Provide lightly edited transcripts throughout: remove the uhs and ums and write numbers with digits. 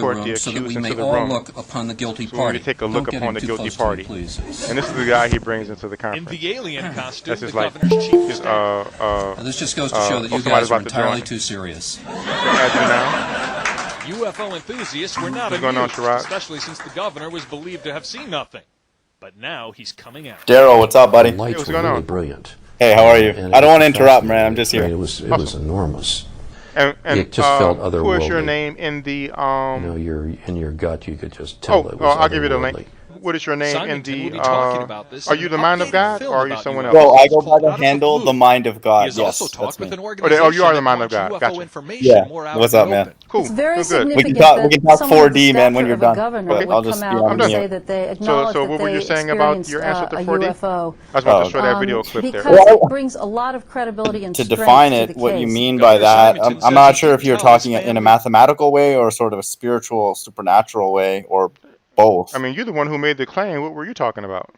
court the so that accused we into may the all room. look upon the guilty So we party. need to take a Don't look get upon him the too guilty close to party. me, please. And this is the guy he brings into the In conference. the alien costume, That's the just like governor's chief of his, staff. Now, this just goes to show that you somebody's guys are about to join entirely him. too serious. As you now. UFO enthusiasts were not What's going on, amused, Sherrod? especially since the governor was believed to have seen nothing. But now he's coming out. Darryl, what's up, buddy? The lights what's were going really on? brilliant. Hey, how are you? And I don't it want to was interrupt, man. I'm fascinating. just I mean, here. it was enormous. And It just felt who is your otherworldly. name in the You know, in your gut, you could just tell it was I'll give you the link. otherworldly. What is your name in Simonton the will be talking about this are in you an the mind of updated God film or are you about someone UFOs. else? So I go by Called the Out of the handle, Blue. the mind of He God. has Yes, also that's talked me. with an you organization are the that mind of wants God. UFO Gotcha. information Yeah. more out What's in up, the man? open. Cool. It's very We're good. We can significant talk. that We can talk someone of the 4D, man, when stature you're of a done. governor But would I'll just come be out on and done. say mute. that they So acknowledge what that were they you saying about experienced your answer to a 4D? UFO. I was about to Oh, show that video clip there. Because it brings a lot of credibility and To strength define to it, the what you case. mean by Governor that, Simonton I'm says not he sure did if you're tell his talking in a family- mathematical way or sort of a spiritual, supernatural way, or both. I mean, you're the one who made the claim. What were you talking about?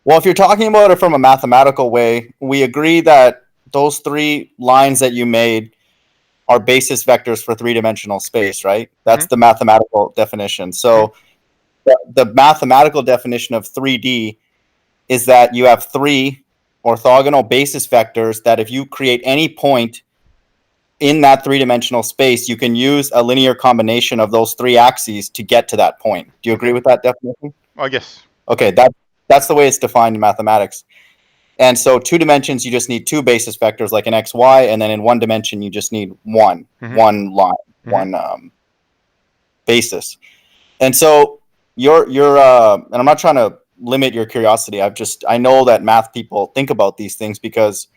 Well, if you're talking about it from a mathematical way, we agree that those three lines that you made are basis vectors for three-dimensional space, right? That's the mathematical definition. So the mathematical definition of 3D is that you have three orthogonal basis vectors that if you create any point in that three-dimensional space, you can use a linear combination of those three axes to get to that point. Do you agree with that definition? Oh, yes. Okay, that's the way it's defined in mathematics. And so 2 dimensions, you just need two basis vectors like an x, y, and then in 1 dimension, you just need one line, one basis. And so you're and I'm not trying to limit your curiosity. I know that math people think about these things because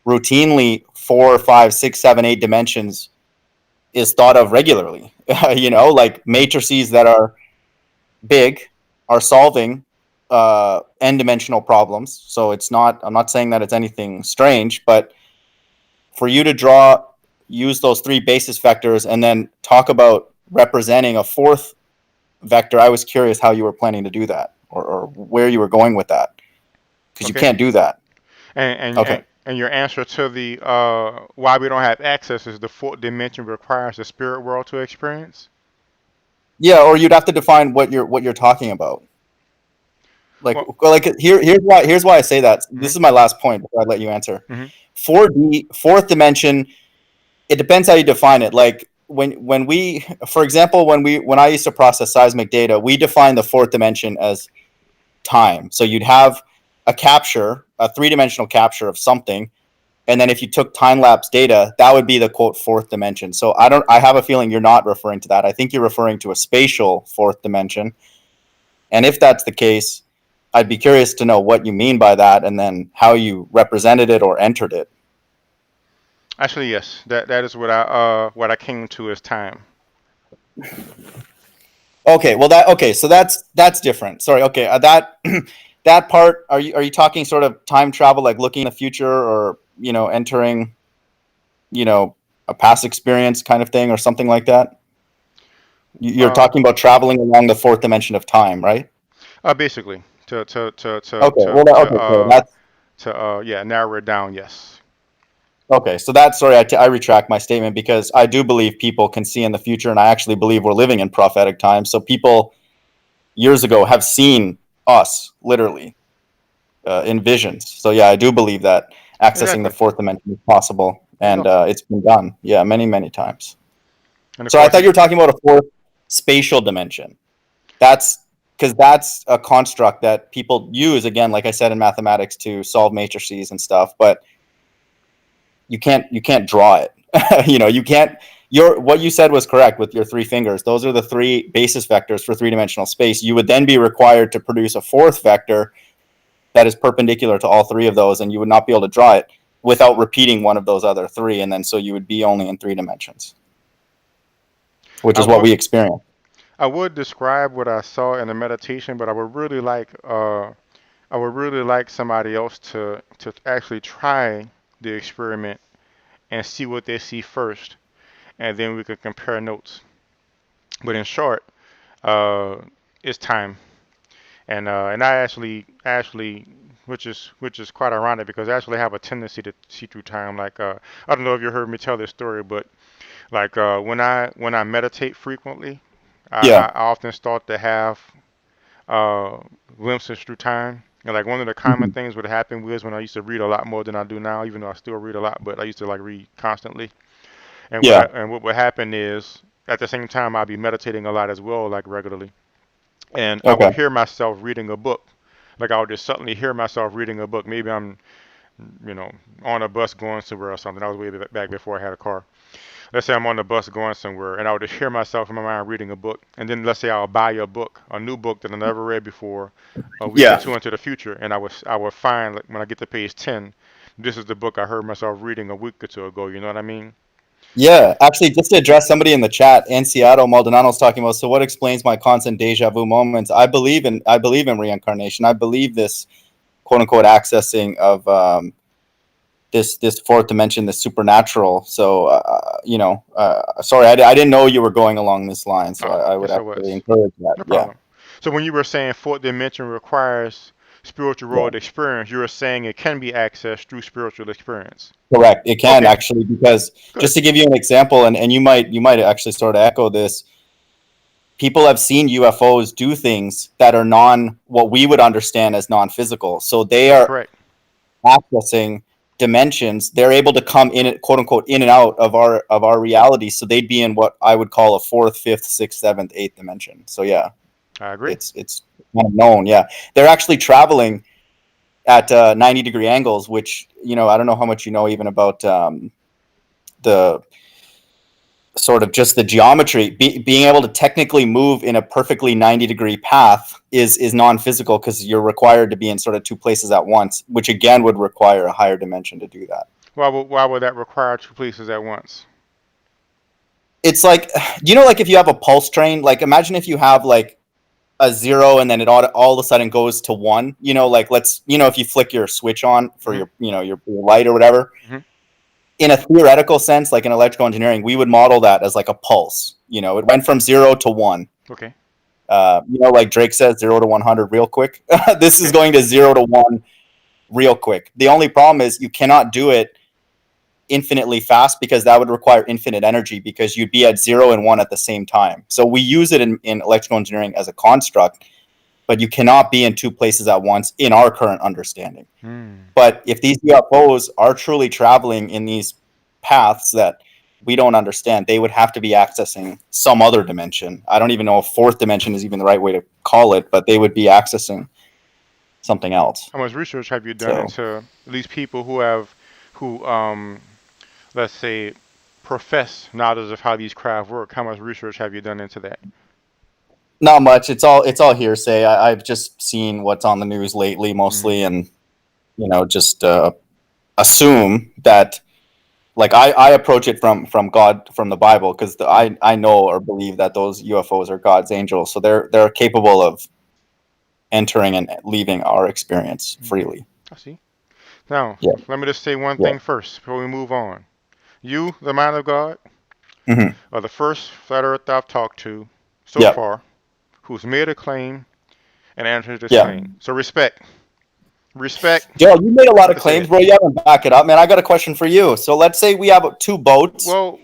routinely 4, 5, 6, 7, 8 dimensions is thought of regularly. You know, like matrices that are big are solving n-dimensional problems. So I'm not saying that it's anything strange, but for you to use those three basis vectors and then talk about representing a fourth vector, I was curious how you were planning to do that or where you were going with that, because you can't do that. And your answer to the why we don't have access is the fourth dimension requires the spirit world to experience. Yeah, or you'd have to define what you're talking about. Here's why I say that. This is my last point before I let you answer. 4D, fourth dimension, it depends how you define it. Like when we, for example, when I used to process seismic data, we define the fourth dimension as time. So you'd have a three-dimensional capture of something, and then if you took time-lapse data, that would be the quote fourth dimension. So I have a feeling you're not referring to that. I think you're referring to a spatial fourth dimension. And if that's the case, I'd be curious to know what you mean by that and then how you represented it or entered it. Actually, yes. That is what I came to as time. Okay, so that's different. Sorry. Okay, that part, are you talking sort of time travel, like looking in the future, or entering a past experience kind of thing or something like that? You're talking about traveling along the fourth dimension of time, right? Basically, to narrow it down, yes. Okay, so I retract my statement, because I do believe people can see in the future, and I actually believe we're living in prophetic times. So people years ago have seen us literally in visions. So yeah, I do believe that accessing the fourth dimension is possible, and it's been done, many, many times. So I thought you were talking about a fourth spatial dimension. That's because that's a construct that people use, again, like I said, in mathematics to solve matrices and stuff, but you can't draw it. You can't. What you said was correct with your three fingers. Those are the three basis vectors for three-dimensional space. You would then be required to produce a fourth vector that is perpendicular to all three of those, and you would not be able to draw it without repeating one of those other three, and then so you would be only in 3 dimensions, which is what we experience. I would describe what I saw in the meditation, but I would really like somebody else to actually try the experiment and see what they see first, and then we could compare notes. But in short, it's time, and I actually, which is quite ironic, because I actually have a tendency to see through time. Like I don't know if you heard me tell this story, but like when I meditate frequently, Yeah. I often start to have uh, glimpses through time. And like one of the common Hmm. things would happen was when I used to read a lot more than I do now, even though I still read a lot, but I used to like read constantly. Yeah. And what would happen is at the same time I'd be meditating a lot as well, like regularly, and I would Okay. hear myself reading a book. Like I would just suddenly hear myself reading a book. Maybe I'm, on a bus going somewhere or something. I was way back before I had a car. Let's say I'm on the bus going somewhere, and I would just hear myself in my mind reading a book. And then let's say I'll buy a book, a new book that I never read before, a week or Yeah. two into the future, and I would find like when I get to page 10, this is the book I heard myself reading a week or two ago. You know what I mean? Yeah, actually, just to address somebody in the chat, in Seattle, Maldonano's talking about. So, what explains my constant deja vu moments? I believe in reincarnation. I believe this quote unquote accessing of this fourth dimension, this supernatural. So, sorry, I didn't know you were going along this line. So, I would Yes, I actually was. encourage that. No Yeah, problem. So when you were saying fourth dimension requires spiritual yeah, world experience, you were saying it can be accessed through spiritual experience. correct. It can Okay, actually, because good. just to give you an example, and you might actually sort of echo this. People have seen UFOs do things that are what we would understand as non-physical. So they That's are correct. accessing dimensions. They're able to come in, quote unquote, in and out of our reality. So they'd be in what I would call a fourth, fifth, sixth, seventh, eighth dimension. So yeah, I agree. it's kind of known. Yeah, they're actually traveling at 90-degree angles, which I don't know how much you know even about the sort of just the geometry. Being able to technically move in a perfectly 90-degree path is non-physical, because you're required to be in sort of two places at once, which again would require a higher dimension to do that. Why would that require two places at once? It's like, like if you have a pulse train, like imagine if you have like a zero and then it all of a sudden goes to one, like if you flick your switch on for Hmm. your light or whatever. Hmm. In a theoretical sense, like in electrical engineering, we would model that as like a pulse. It went from 0 to 1. Okay. Like Drake says, 0 to 100 real quick. This is Okay. going to 0 to 1 real quick. The only problem is you cannot do it infinitely fast, because that would require infinite energy, because you'd be at 0 and 1 at the same time. So we use it in electrical engineering as a construct, but you cannot be in two places at once in our current understanding. Hmm. But if these UFOs are truly traveling in these paths that we don't understand, they would have to be accessing some other dimension. I don't even know if fourth dimension is even the right way to call it, but they would be accessing something else. How much research have you done So into these people who let's say, profess knowledge of how these craft work? How much research have you done into that? not much. It's all hearsay. I've just seen what's on the news lately, mostly, Hmm. and just assume that. Like I approach it from God, from the Bible, because I know or believe that those UFOs are God's angels, so they're capable of entering and leaving our experience Hmm. freely. I see. Now, Yeah, let me just say one yeah, thing first before we move on. You, the man of God, hmm, are the first flat earth I've talked to so yeah, far who's made a claim and answered this yeah. claim. So respect. Respect. Joe, you made a lot Had of to say claims, it. bro. You haven't back it up, man. I got a question for you. So let's say we have two boats. Well.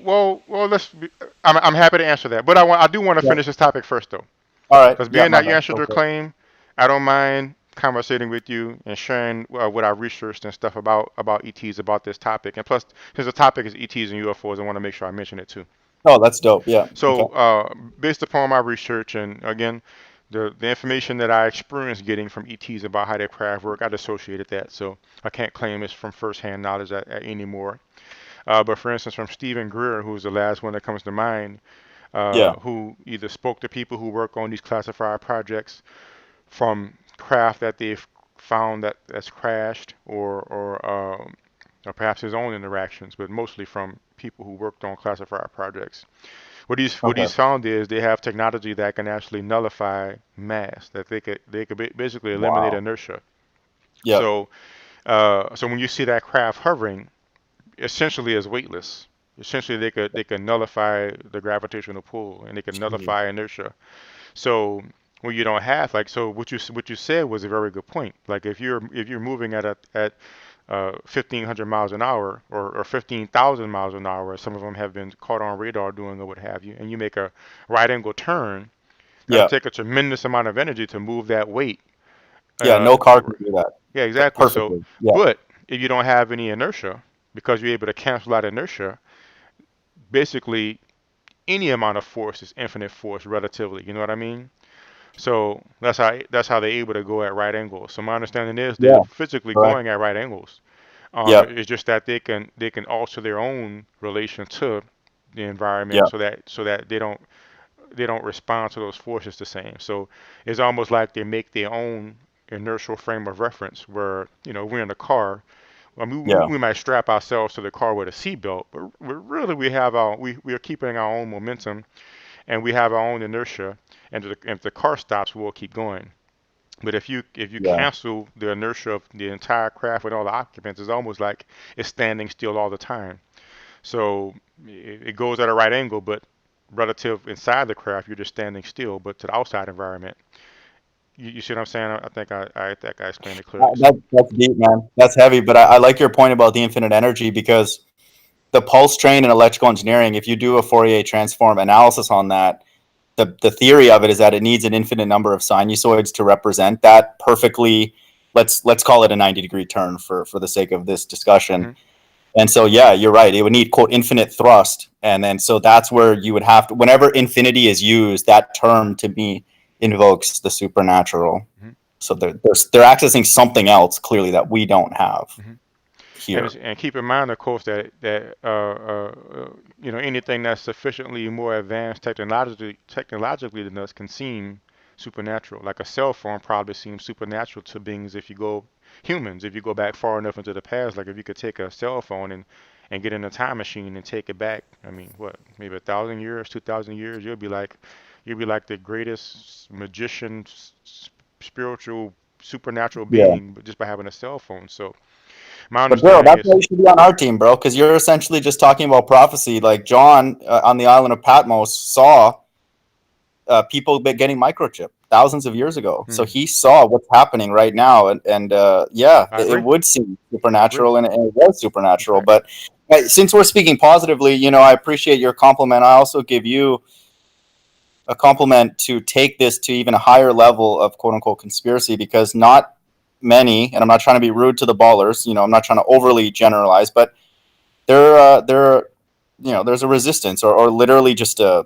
I'm happy to answer that, but I do want to Yeah. finish this topic first, though, All right. because Yeah, being my that you bad. answered Go the for it. claim, I don't mind conversating with you and sharing what I researched and stuff about ETs, about this topic. And plus, since the topic is ETs and UFOs, I want to make sure I mention it too. Oh, that's dope. Yeah. Okay. So, based upon my research and again, the information that I experienced getting from ETs about how their craft work, I'd associated that. So I can't claim it's from firsthand knowledge anymore. But for instance, from Stephen Greer, who's the last one that comes to mind, Yeah. who either spoke to people who work on these classified projects from craft that they've found that's crashed, or perhaps his own interactions, but mostly from people who worked on classified projects. What he's Okay. found is they have technology that can actually nullify mass, that they could basically eliminate Wow. inertia. Yep. So so when you see that craft hovering, essentially is weightless. Essentially, they could nullify the gravitational pull and they could Jeez. nullify inertia. So when you don't have, like, so what you said was a very good point. Like if you're moving at 1,500 miles an hour or 15,000 miles an hour. Some of them have been caught on radar doing or what have you. And you make a right angle turn, that'll Yeah. take a tremendous amount of energy to move that weight. Yeah. No car can do that Yeah, exactly. So, perfectly. Yeah. but if you don't have any inertia, because you're able to cancel out inertia, basically any amount of force is infinite force relatively. You know what I mean? So that's how they're able to go at right angles. So my understanding is they're Yeah. physically Correct. going at right angles. Yeah. It's just that they can alter their own relation to the environment Yeah. so that they don't respond to those forces the same. So it's almost like they make their own inertial frame of reference where, we're in a car. I mean, Yeah. we might strap ourselves to the car with a seatbelt, but really we are keeping our own momentum and we have our own inertia. And if the car stops, we'll keep going. But if you Yeah. cancel the inertia of the entire craft with all the occupants, it's almost like it's standing still all the time. So it goes at a right angle, but relative inside the craft, you're just standing still. But to the outside environment, you see what I'm saying? I think I explained it clearly. So That's deep, man. That's heavy. But I like your point about the infinite energy because the pulse train in electrical engineering, if you do a Fourier transform analysis on that, the theory of it is that it needs an infinite number of sinusoids to represent that perfectly. Let's call it a 90-degree turn for the sake of this discussion. hmm And so, yeah, you're right. It would need, quote, infinite thrust. And then so that's where you would have to, whenever infinity is used, that term to me invokes the supernatural. hmm So they're accessing something else clearly that we don't have hmm here. and keep in mind, of course, that anything that's sufficiently more advanced technologically than us can seem supernatural. Like a cell phone probably seems supernatural to beings humans. If you go back far enough into the past, like if you could take a cell phone and get in a time machine and take it back, I mean, what, maybe 1,000 years, 2,000 years, you'll be like the greatest magician, spiritual, supernatural Yeah. being, but just by having a cell phone. So my But Daryl, understanding that's is, why you should be on our team, bro, because you're essentially just talking about prophecy. Like John on the island of Patmos saw people getting microchipped thousands of years ago. So hmm, he saw what's happening right now, and yeah, I it agree. would seem I agree. supernatural, and it was In supernatural. fact, But since we're speaking positively, I appreciate your compliment. I also give you a compliment to take this to even a higher level of quote unquote conspiracy, because not many, and I'm not trying to be rude to the ballers. I'm not trying to overly generalize, but there, there's a resistance, or literally just a,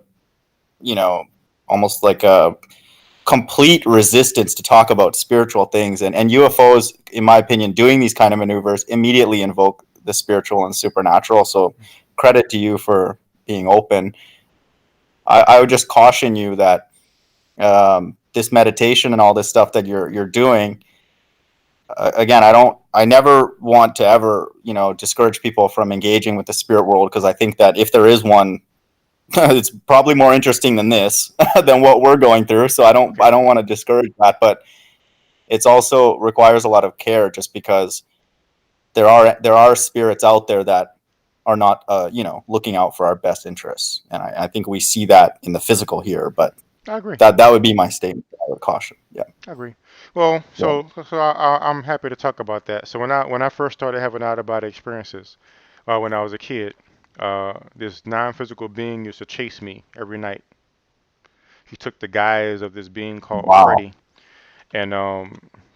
you know, almost like a complete resistance to talk about spiritual things, and UFOs, in my opinion, doing these kind of maneuvers immediately invoke the spiritual and supernatural. So credit to you for being open. I would just caution you that this meditation and all this stuff that you're doing, again, I never want to ever discourage people from engaging with the spirit world, because I think that if there is one, it's probably more interesting than this than what we're going through. So I don't okay. I don't want to discourage that, but it's also requires a lot of care, just because there are spirits out there that are not looking out for our best interests, and I think we see that in the physical here. But I agree. that would be my statement. I would caution. Yeah. I agree. Well, Yeah. I'm happy to talk about that. So when I first started having out of body experiences, when I was a kid, this non-physical being used to chase me every night. He took the guise of this being called Wow. Freddy, and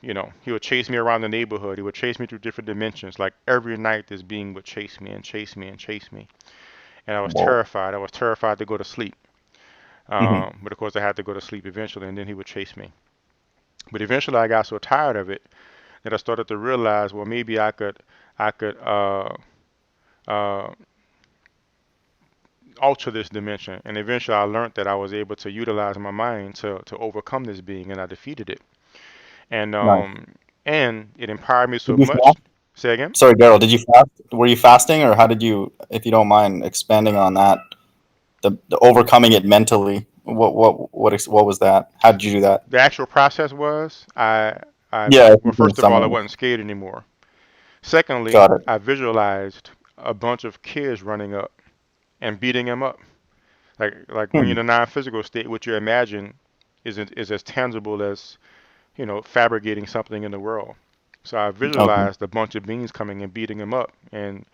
he would chase me around the neighborhood. He would chase me through different dimensions. Like every night, this being would chase me and chase me and chase me, and I was Whoa. terrified. I was terrified to go to sleep. Hmm. But of course, I had to go to sleep eventually, and then he would chase me. But eventually, I got so tired of it that I started to realize, well, maybe I could uh, alter this dimension. And eventually, I learned that I was able to utilize my mind to overcome this being, and I defeated it. And Nice. it empowered me Did so you much. fast? Say again? Sorry, Daryl. Did you fast? Were you fasting, or how did you? If you don't mind expanding on that, the overcoming it mentally. What was that? How did you do that? The actual process was Yeah, if well, you can first of all, I summarize. wasn't scared anymore. Secondly, Got it. I visualized a bunch of kids running up and beating him up. Like when you're Hmm. in a non-physical state, what you imagine is as tangible as fabricating something in the world. So I Okay. visualized a bunch of beings coming and beating him up, and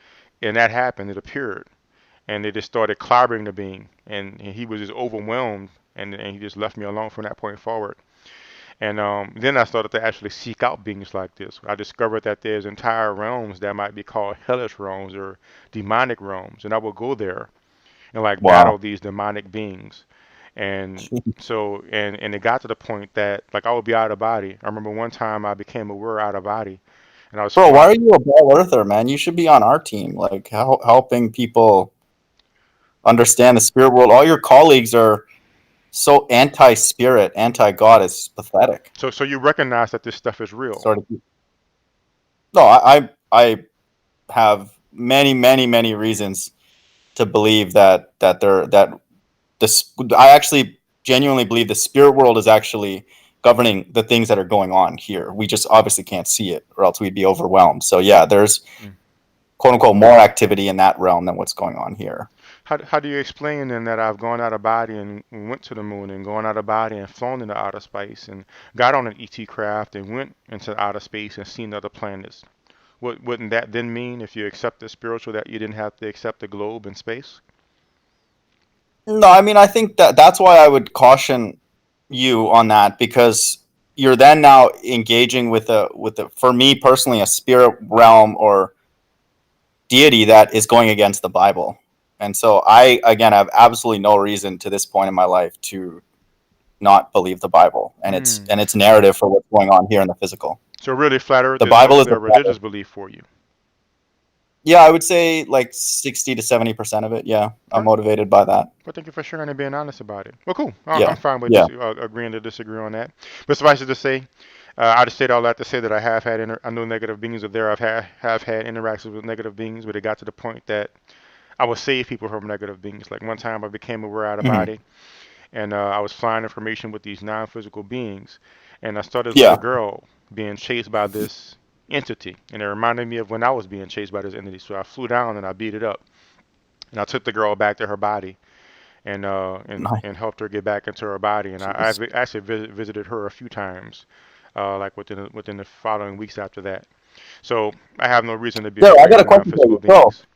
that happened. It appeared, and they just started clobbering the being, and he was just overwhelmed, and he just left me alone from that point forward. And then I started to actually seek out beings like this. I discovered that there's entire realms that might be called hellish realms or demonic realms, and I would go there and like battle Wow. these demonic beings. And so, and it got to the point that like I would be out of body. I remember one time I became aware out of body, and I was Bro, why flying. are you a ball earther, man? You should be on our team, like helping people understand the spirit world. All your colleagues are so anti-spirit, anti-God. It's pathetic. So you recognize that this stuff is real. Sort of. No, I have many, many, many reasons to believe that this. I actually genuinely believe the spirit world is actually governing the things that are going on here. We just obviously can't see it, or else we'd be overwhelmed. So yeah, there's Mm. quote unquote more activity in that realm than what's going on here. How do you explain then that I've gone out of body and went to the moon and gone out of body and flown into outer space and got on an ET craft and went into outer space and seen other planets? Wouldn't that then mean if you accept the spiritual that you didn't have to accept the globe and space? No, I mean I think that's why I would caution you on that, because you're then now engaging with a for me personally a spirit realm or deity that is going against the Bible. And so I again have absolutely no reason to this point in my life to not believe the Bible Hmm. and its narrative for what's going on here in the physical. So really, flat Earth The is Bible is mostly the a religious better. belief for you. Yeah, I would say like 60 to 70% of it. Yeah, All I'm right. motivated by that. Well, thank you for sharing and being honest about it. Well, cool. I'm Yeah, fine with yeah. agreeing to disagree on that. But suffice it to say, I just said all that to say that I have had I know negative beings are there. Have had interactions with negative beings, but it got to the point that I would save people from negative beings. Like one time, I became aware out of Hmm. body, and I was flying information with these non-physical beings, and I saw this little Yeah. girl being chased by this entity, and it reminded me of when I was being chased by this entity. So I flew down and I beat it up, and I took the girl back to her body, and Nice. and helped her get back into her body. And I've Jeez. actually visited her a few times, like within the following weeks after that. So I have no reason to be There, I afraid got of a question for non-physical you. So, beings.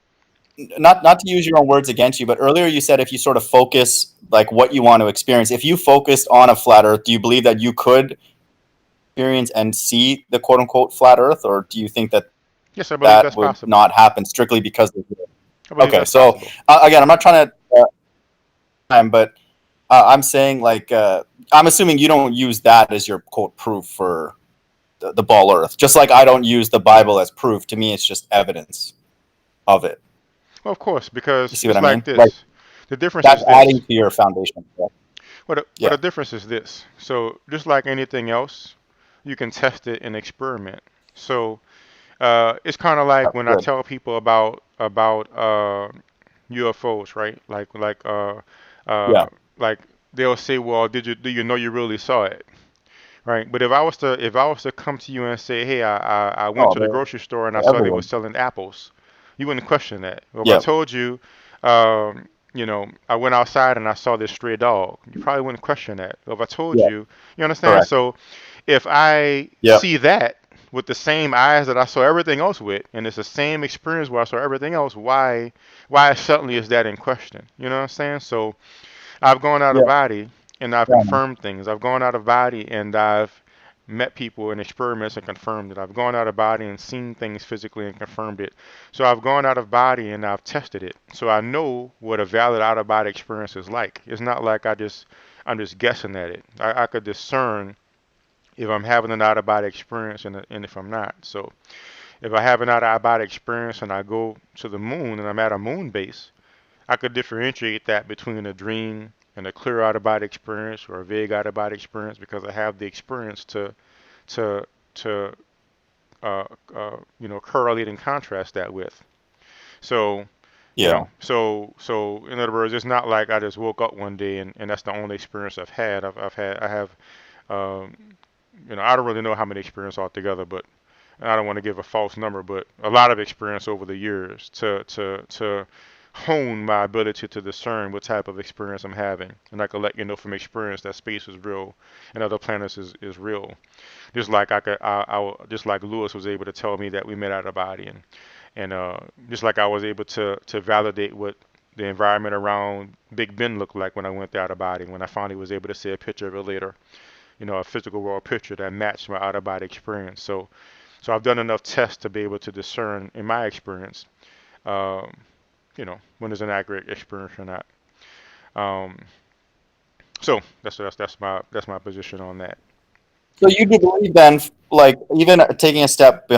not to use your own words against you, but earlier you said if you sort of focus like what you want to experience, if you focused on a flat Earth, do you believe that you could experience and see the quote unquote flat Earth, or do you think that Yes, I believe that that's would possible. not happen strictly because of I believe okay? that's So possible. again, I'm not trying to time, but I'm saying like I'm assuming you don't use that as your quote proof for the ball Earth, just like I don't use the Bible as proof. To me, it's just evidence of it. Well, of course, You because see what it's I like mean? Like this. The difference that's is adding this. to your foundation. What Yeah. the difference is this. So just like anything else, you can test it and experiment. So it's kind of like when I Good. tell people about UFOs, right? Yeah. Like they'll say, "Well, do you know you really saw it?" Right? But if I was to come to you and say, "Hey, I went Oh, to the grocery store and I they're saw they were everywhere. selling apples," you wouldn't question that. Or if I Yeah. told you, I went outside and I saw this stray dog, you probably wouldn't question that. Or if I told Yeah. you, you understand? Correct. So if I Yeah. see that with the same eyes that I saw everything else with, and it's the same experience where I saw everything else, why suddenly is that in question? You know what I'm saying? So I've gone out of Yeah. body and I've Yeah. Man. confirmed things. I've gone out of body and I've met people in experiments and confirmed it. I've gone out of body and seen things physically and confirmed it. So I've gone out of body and I've tested it. So I know what a valid out of body experience is like. It's not like I'm just guessing at it. I could discern if I'm having an out of body experience and if I'm not. So if I have an out of body experience and I go to the moon and I'm at a moon base, I could differentiate that between a dream and a clear out of body experience or a vague out of body experience because I have the experience to to uh, correlate and contrast that with. So Yeah. so in other words, it's not like I just woke up one day and that's the only experience I've had. I have um, I don't really know how many experiences altogether, but I don't want to give a false number, but a lot of experience over the years to hone my ability to discern what type of experience I'm having, and I can let you know from experience that space is real and other planets is real. Just like just like Lewis was able to tell me that we met out of body, and just like I was able to validate what the environment around Big Ben looked like when I went there out of body. When I finally was able to see a picture of it later, a physical world picture that matched my out of body experience. So I've done enough tests to be able to discern in my experience, um, when it's an accurate experience or not. Um, so that's my position on that. So you do believe then, like even taking a step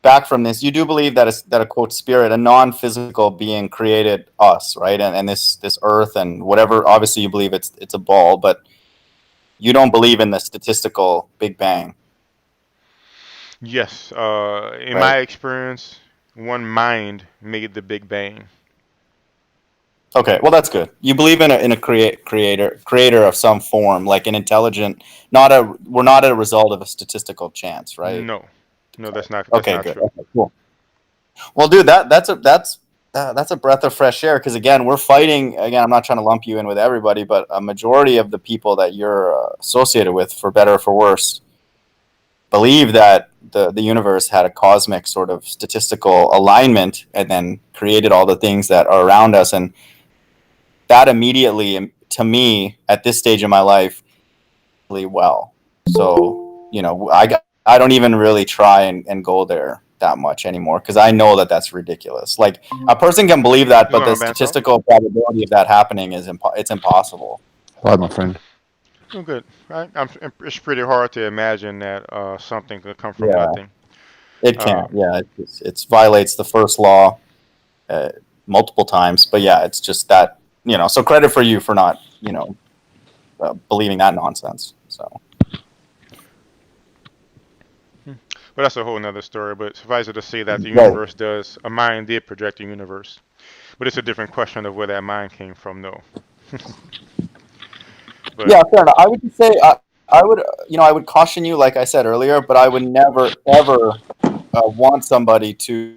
back from this, you do believe that that a quote spirit, a non-physical being, created us, right? And this earth and whatever. Obviously, you believe it's a ball, but you don't believe in the statistical Big Bang, Yes, in right? my experience, one mind made the Big Bang. Okay, well that's good. You believe in a creator of some form, like an intelligent, not a we're not a result of a statistical chance, right? No, no, that's Okay, not good. true. Okay, cool. Well, dude, that's a breath of fresh air because again, we're fighting. Again, I'm not trying to lump you in with everybody, but a majority of the people that you're associated with, for better or for worse, believe that the universe had a cosmic sort of statistical alignment and then created all the things that are around us, and that immediately, to me, at this stage of my life, really well. So I don't even really try and go there that much anymore because I know that that's ridiculous. Like a person can believe that, You but going the on, Banto? statistical probability of that happening is it's impossible. Hi, my friend. Oh, good. It's pretty hard to imagine that something could come from Yeah, nothing. it Uh, can't. Yeah, it violates the first law uh, multiple times. But yeah, it's just that So credit for you for not believing that nonsense. So but that's a whole nother story. But suffice it to say that the right. universe a mind did project the universe. But it's a different question of where that mind came from, though. But Yeah, fair enough. I would just say I would I would caution you, like I said earlier, but I would never ever want somebody to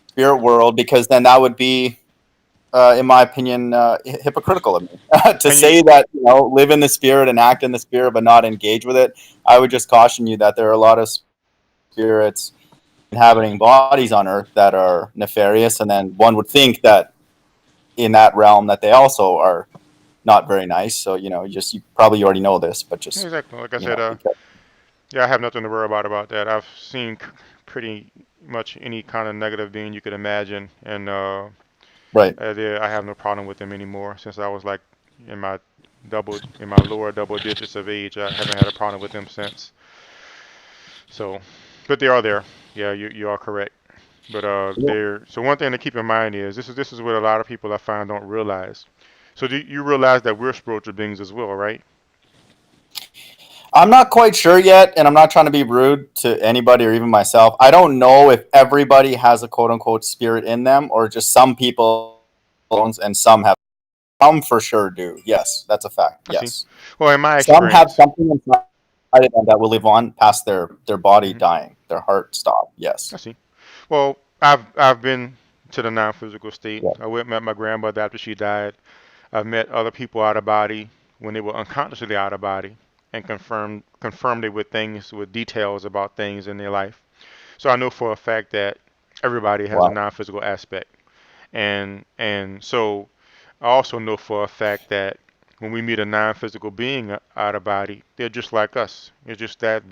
spirit world because then that would be, in my opinion, hypocritical of me to and you, say that live in the spirit and act in the spirit but not engage with it. I would just caution you that there are a lot of spirits inhabiting bodies on Earth that are nefarious, and then one would think that in that realm that they also are not very nice. So you probably already know this, but just exactly like I said, because, yeah, I have nothing to worry about that. I've seen pretty much any kind of negative being you could imagine, and right. I have no problem with them anymore. Since I was like in my in my lower double digits of age, I haven't had a problem with them since. So, but they are there. Yeah, you are correct. But they're so one thing to keep in mind is this is what a lot of people I find don't realize. So do you realize that we're spiritual beings as well, right? I'm not quite sure yet, and I'm not trying to be rude to anybody or even myself. I don't know if everybody has a quote unquote spirit in them, or just some people and some have. Some for sure do. Yes, that's a fact. I see. Yes, Well, in my some have experience, something inside of them that will live on past their body hmm dying, their heart stop. Yes. I see. Well, I've been to the non-physical state. Yeah. I went and met my grandmother after she died. I've met other people out of body when they were unconsciously out of body and confirmed it with things with details about things in their life. So I know for a fact that everybody has a Wow. non-physical aspect. And so I also know for a fact that when we meet a non-physical being out of body, they're just like us. It's just that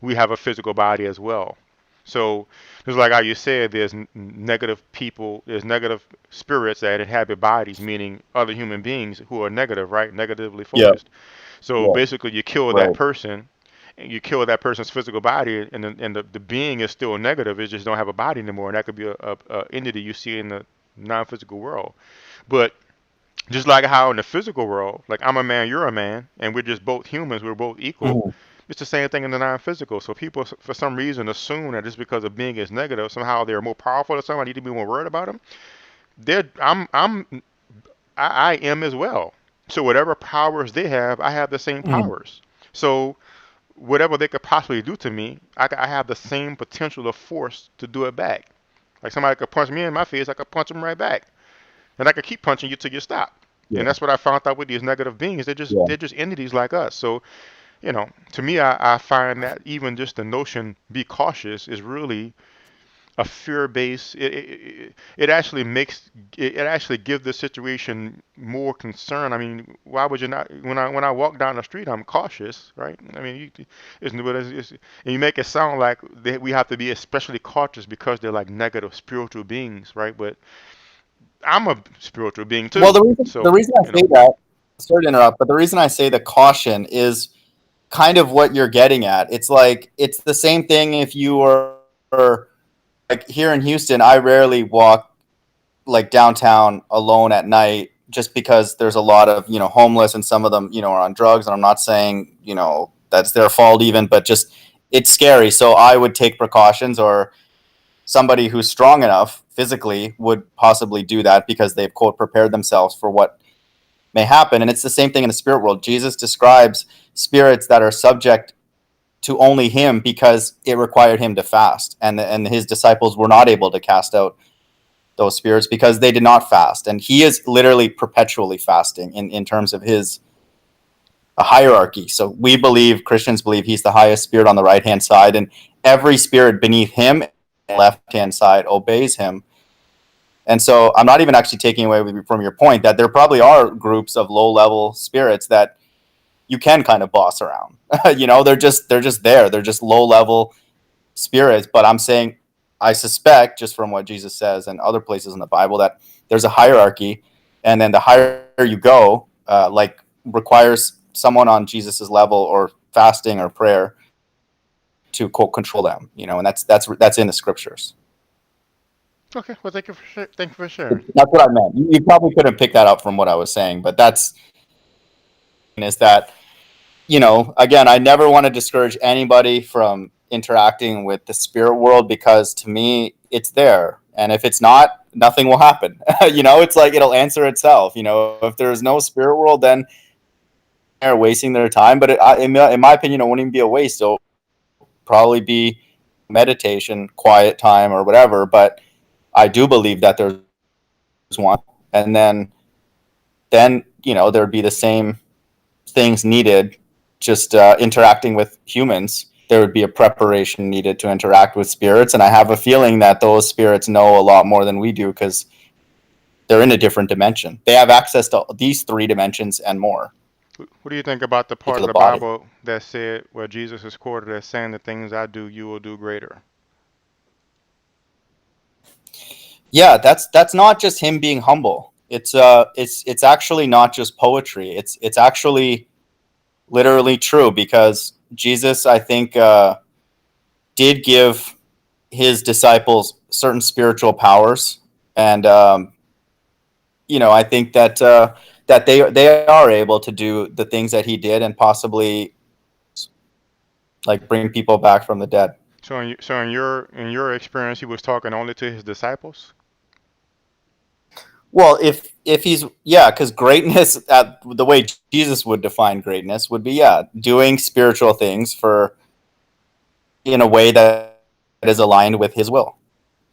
we have a physical body as well. So just like how you said, there's negative people, there's negative spirits that inhabit bodies, meaning other human beings who are negative, right? Negatively Yeah. focused. So Yeah. basically, you kill that Right. person, and you kill that person's physical body, and the being is still negative. It just don't have a body anymore, and that could be a entity you see in the non-physical world. But just like how in the physical world, like I'm a man, you're a man, and we're just both humans, we're both equal. Mhm. It's the same thing in the non-physical. So people, for some reason, assume that just because a being is negative, somehow they're more powerful or something. I need to be more worried about them. I am as well. So whatever powers they have, I have the same Mhm. powers. So whatever they could possibly do to me, I have the same potential of force to do it back. Like somebody could punch me in my face, I could punch them right back, and I could keep punching you till you stop. Yeah. And that's what I found out with these negative beings. Yeah. They're just entities like us. So to me, I find that even just the notion be cautious is really a fear base. It actually makes it actually gives the situation more concern. I mean, why would you not? When I walk down the street, I'm cautious, right? I mean, and you make it sound like we have to be especially cautious because they're like negative spiritual beings, right? But I'm a spiritual being too. Well, the So reason I say that, sorry to interrupt, but the reason I say the caution is kind of what you're getting at. It's like it's the same thing if you were like here in Houston. I rarely walk like downtown alone at night just because there's a lot of homeless, and some of them are on drugs, and I'm not saying that's their fault even, but just it's scary. So I would take precautions, or somebody who's strong enough physically would possibly do that because they've quote prepared themselves for what may happen. And it's the same thing in the spirit world. Jesus describes spirits that are subject to only him because it required him to fast, and his disciples were not able to cast out those spirits because they did not fast. And he is literally perpetually fasting in terms of his a hierarchy. So Christians believe he's the highest spirit on the right hand side, and every spirit beneath him left hand side obeys him. And so I'm not even actually taking away from your point that there probably are groups of low level spirits that you can kind of boss around. They're just there. They're just low level spirits. But I'm saying, I suspect, just from what Jesus says and other places in the Bible, that there's a hierarchy, and then the higher you go, requires someone on Jesus's level or fasting or prayer to quote control them. And that's in the scriptures. okay, well, thank you for sharing. That's what I meant. You probably couldn't pick that up from what I was saying, but is that again, I never want to discourage anybody from interacting with the spirit world, because to me it's there, and if it's not, nothing will happen. It's like it'll answer itself. If there's no spirit world, then they're wasting their time. But in my opinion, it won't even be a waste. It'll probably be meditation, quiet time, or whatever. But I do believe that there's one, and then there'd be the same things needed, just interacting with humans. There would be a preparation needed to interact with spirits, and I have a feeling that those spirits know a lot more than we do because they're in a different dimension. They have access to these 3 dimensions and more. What do you think about the part of the body. Bible that said, where Jesus is quoted as saying, "The things I do, you will do greater"? Yeah, that's not just him being humble. It's actually not just poetry. It's actually literally true, because Jesus, I think, did give his disciples certain spiritual powers, and I think that they are able to do the things that he did, and possibly like bring people back from the dead. So in your experience, he was talking only to his disciples? Well, if he's because greatness, the way Jesus would define greatness, would be doing spiritual things in a way that is aligned with his will.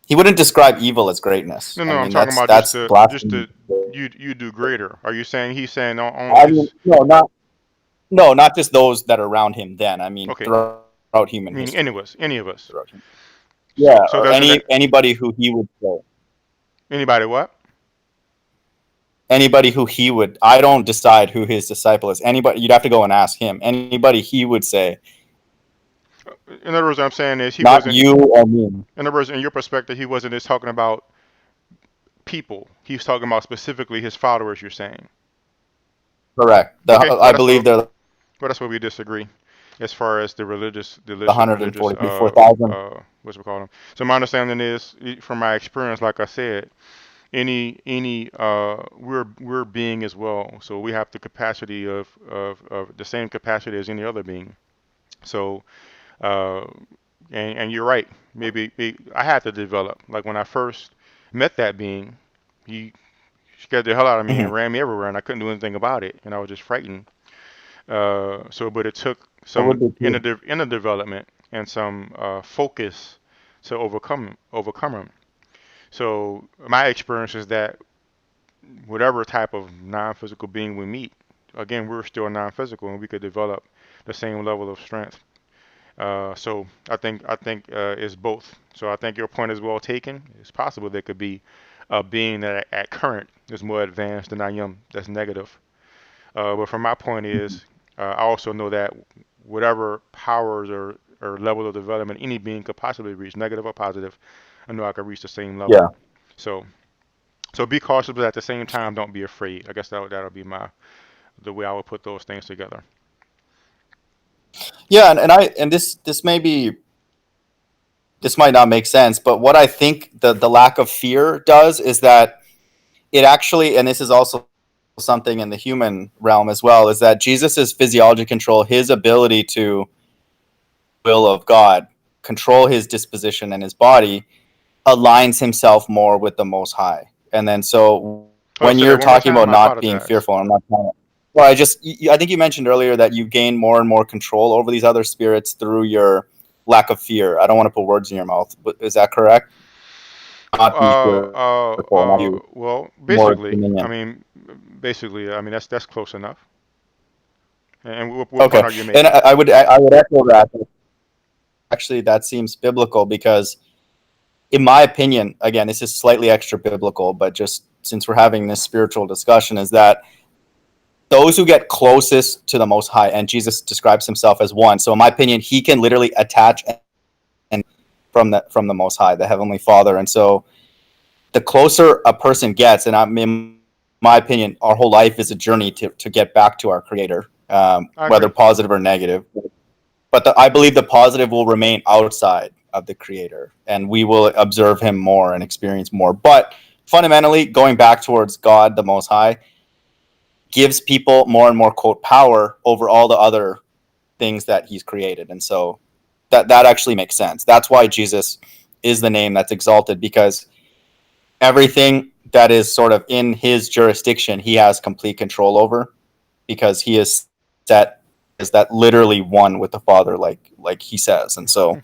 He wouldn't describe evil as greatness. No, I'm talking about just the you do greater. Are you saying he's saying only? Not just those that are around him. Then I mean, okay, throughout human meaning history. any of us. Yeah, so anybody who he would say. Anybody what? Anybody who he would. I don't decide who his disciple is. Anybody, you'd have to go and ask him. Anybody he would say. In other words, what I'm saying is he not wasn't. You or me. In other words, in your perspective, he wasn't just talking about people. He's talking about specifically his followers. You're saying. Correct. I believe they're. Well, that's where we disagree, as far as the 144,000. What's we call them? So my understanding is, from my experience, like I said, we're being as well. So we have the capacity of the same capacity as any other being. So, and you're right. Maybe I had to develop. Like when I first met that being, he scared the hell out of me and ran me everywhere, and I couldn't do anything about it, and I was just frightened. But it took some inner development and some focus to overcome him. So my experience is that whatever type of non-physical being we meet, again, we're still non-physical, and we could develop the same level of strength. So I think it's both. So I think your point is well taken. It's possible there could be a being that at current is more advanced than I am. That's negative. But from my point is, I also know that whatever powers or level of development any being could possibly reach, negative or positive, I know I could reach the same level. Yeah. So so be cautious, but at the same time, don't be afraid. I guess that'll be the way I would put those things together. Yeah, and this might not make sense, but what I think the lack of fear does is that it actually, and this is also something in the human realm as well, is that Jesus's physiology control, his ability to will of God, control his disposition and his body, aligns himself more with the Most High. And then so Hold on, when say you're that one more talking about time. I not being apologize. fearful, I'm not trying to. Well, I think you mentioned earlier that you gain more and more control over these other spirits through your lack of fear. I don't want to put words in your mouth, but is that correct? Not be fearful, not you Well, more basically, dominion. I mean that's close enough. And what point Okay, are you and making? I would echo that. Actually, that seems biblical because, in my opinion, again, this is slightly extra biblical, but just since we're having this spiritual discussion, is that those who get closest to the Most High, and Jesus describes himself as one. So, in my opinion, he can literally attach and from the Most High, the Heavenly Father. And so, the closer a person gets, and in my opinion, our whole life is a journey to get back to our Creator, I whether agree. positive or negative. But I believe the positive will remain outside of the Creator, and we will observe Him more and experience more. But fundamentally, going back towards God, the Most High, gives people more and more quote power over all the other things that He's created, and so that actually makes sense. That's why Jesus is the name that's exalted, because everything that is sort of in His jurisdiction, He has complete control over, because He is set is that literally one with the Father, like He says, and so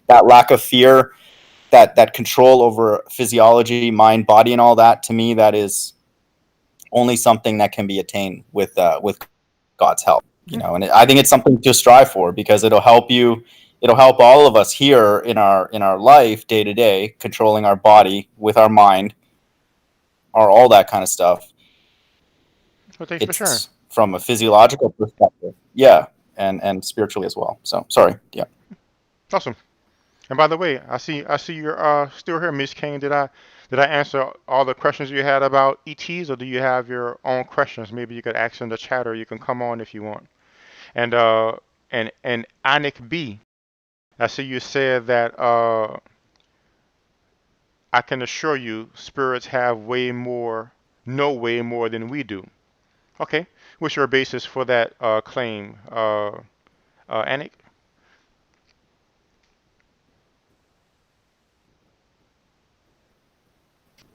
that lack of fear, that control over physiology, mind, body, and all that, to me, that is only something that can be attained with God's help. And I think it's something to strive for, because it'll help you. It'll help all of us here in our life day to day, controlling our body with our mind, or all that kind of stuff. Well, thanks for sharing. It's from a physiological perspective, yeah, and spiritually as well. So sorry, yeah. Awesome. And by the way, I see you're still here, Miss King. Did I answer all the questions you had about ETs, or do you have your own questions? Maybe you could ask in the chat, or you can come on if you want. And Anik B, I see you said that I can assure you spirits have know way more than we do. Okay. What's your basis for that claim, Anik?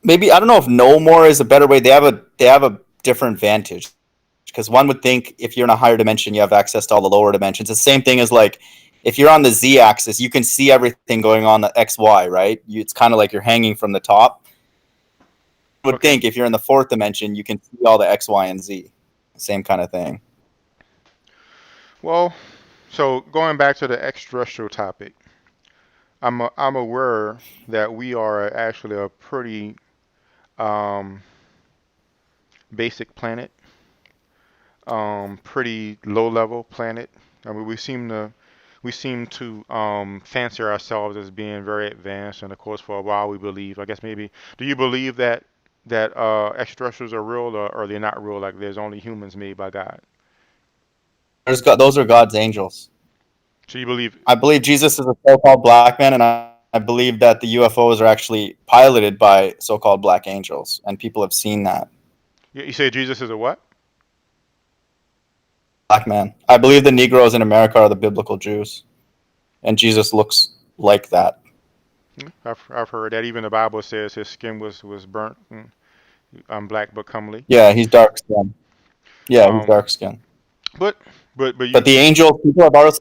Maybe I don't know if know more is a better way. They have a different vantage, because one would think if you're in a higher dimension, you have access to all the lower dimensions. It's the same thing as, like, if you're on the z-axis, you can see everything going on the xy, right? It's kind of like you're hanging from the top. I would Okay. think if you're in the fourth dimension, you can see all the x, y, and z. Same kind of thing. Well, so going back to the extraterrestrial topic, I'm aware that we are actually a pretty um, basic planet, pretty low level planet. I mean, we seem to fancy ourselves as being very advanced, and of course, for a while we believe. I guess maybe. Do you believe that extraterrestrials are real, or are they not real? Like there's only humans made by God. Those are God's angels. So you believe? I believe Jesus is a so-called black man, and I believe that the UFOs are actually piloted by so-called black angels, and people have seen that. You say Jesus is a what? Black man. I believe the Negroes in America are the biblical Jews, and Jesus looks like that. I've heard that even the Bible says his skin was burnt. I'm black but comely. Yeah, he's dark skinned. Yeah, he's Um, dark skinned. but but But you the angels, people have always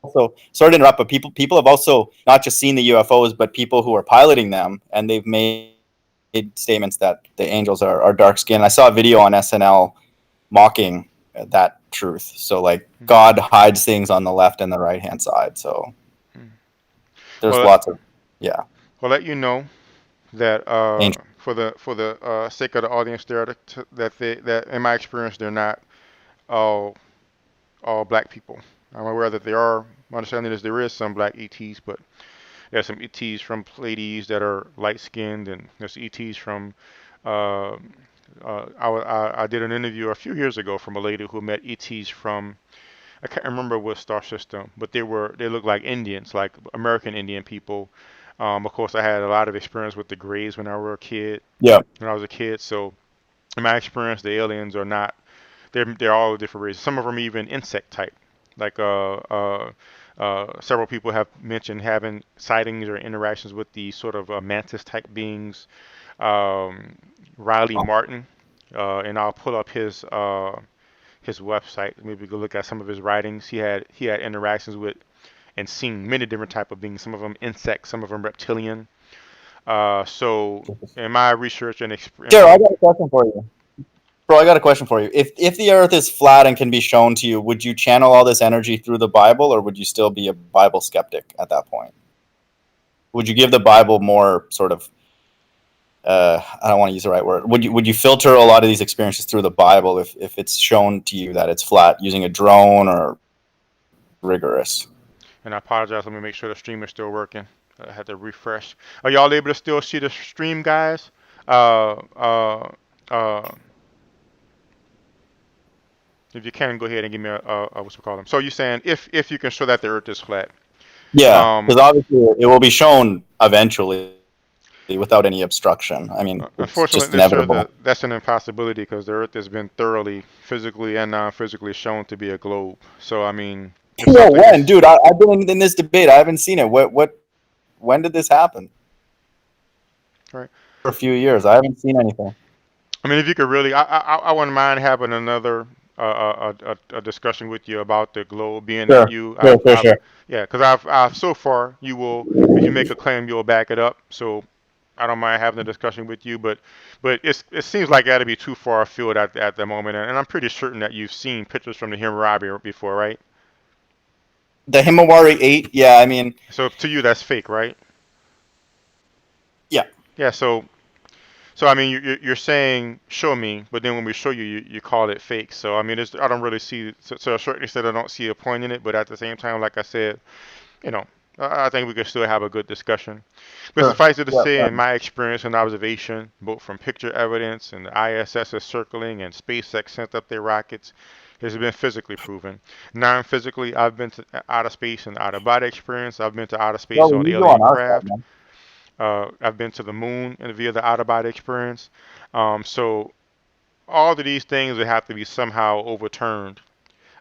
also, sorry to interrupt, but people have also not just seen the UFOs, but people who are piloting them, and they've made statements that the angels are dark skinned. I saw a video on SNL mocking that truth. So like God hides things on the left and the right hand side. So there's Well, lots of yeah. well, let you know that Angel. for the sake of the audience there, that in my experience they're not all black people. I'm aware that there are. My understanding is there is some black ETs, but there's some ETs from Pleiades that are light skinned, and there's ETs from. Uh, I did an interview a few years ago from a lady who met ETs from, I can't remember what star system, but they looked like Indians, like American Indian people. Of course, I had a lot of experience with the Greys when I was a kid. Yeah. When I was a kid, so in my experience, the aliens are not. They're all different races. Some of them even insect type. Like several people have mentioned having sightings or interactions with the sort of mantis type beings. Um, Riley Martin, and I'll pull up his website. Maybe go look at some of his writings. He had interactions with and seen many different type of beings. Some of them insects, some of them reptilian. So in my research and Darryl, I got a question for you. Bro, I got a question for you. If the earth is flat and can be shown to you, would you channel all this energy through the Bible, or would you still be a Bible skeptic at that point? Would you give the Bible more sort of I don't want to use the right word. Would you filter a lot of these experiences through the Bible if it's shown to you that it's flat using a drone or rigorous? And I apologize. Let me make sure the stream is still working. I had to refresh. Are y'all able to still see the stream, guys? Uh, uh, uh, if you can, go ahead and give me a what's it called them. So you're saying if you can show that the Earth is flat? Yeah, Um, because obviously it will be shown eventually without any obstruction. I mean, it's just Unfortunately, sir, inevitable. that's an impossibility because the Earth has been thoroughly, physically and non-physically shown to be a globe. So I mean, if Yeah, something when, is dude? I've been in this debate. I haven't seen it. When did this happen? right. For a few years, I haven't seen anything. I mean, if you could really, I wouldn't mind having another a discussion with you about the globe, being that Sure, you, sure. yeah, because I've so far you will, if you make a claim, you'll back it up. So I don't mind having a discussion with you, but it seems like that'd be too far afield at the moment, and I'm pretty certain that you've seen pictures from the Hammurabi before, right? The Himawari 8. Yeah, I mean, So to you, that's fake, right? yeah. Yeah. So I mean, you're saying show me, but then when we show you, you call it fake. So I mean, I don't really see. So a certain extent, I don't see a point in it. But at the same time, like I said, you know, I think we could still have a good discussion. But Sure. suffice it to Yeah, say, yeah. in my experience and observation, both from picture evidence and the ISS is circling and SpaceX sent up their rockets, has been physically proven. Non-physically, I've been to outer space and out of body experience. I've been to outer space Well, on you go on alien our side, craft. man. I've been to the moon and via the out of body experience. So all of these things would have to be somehow overturned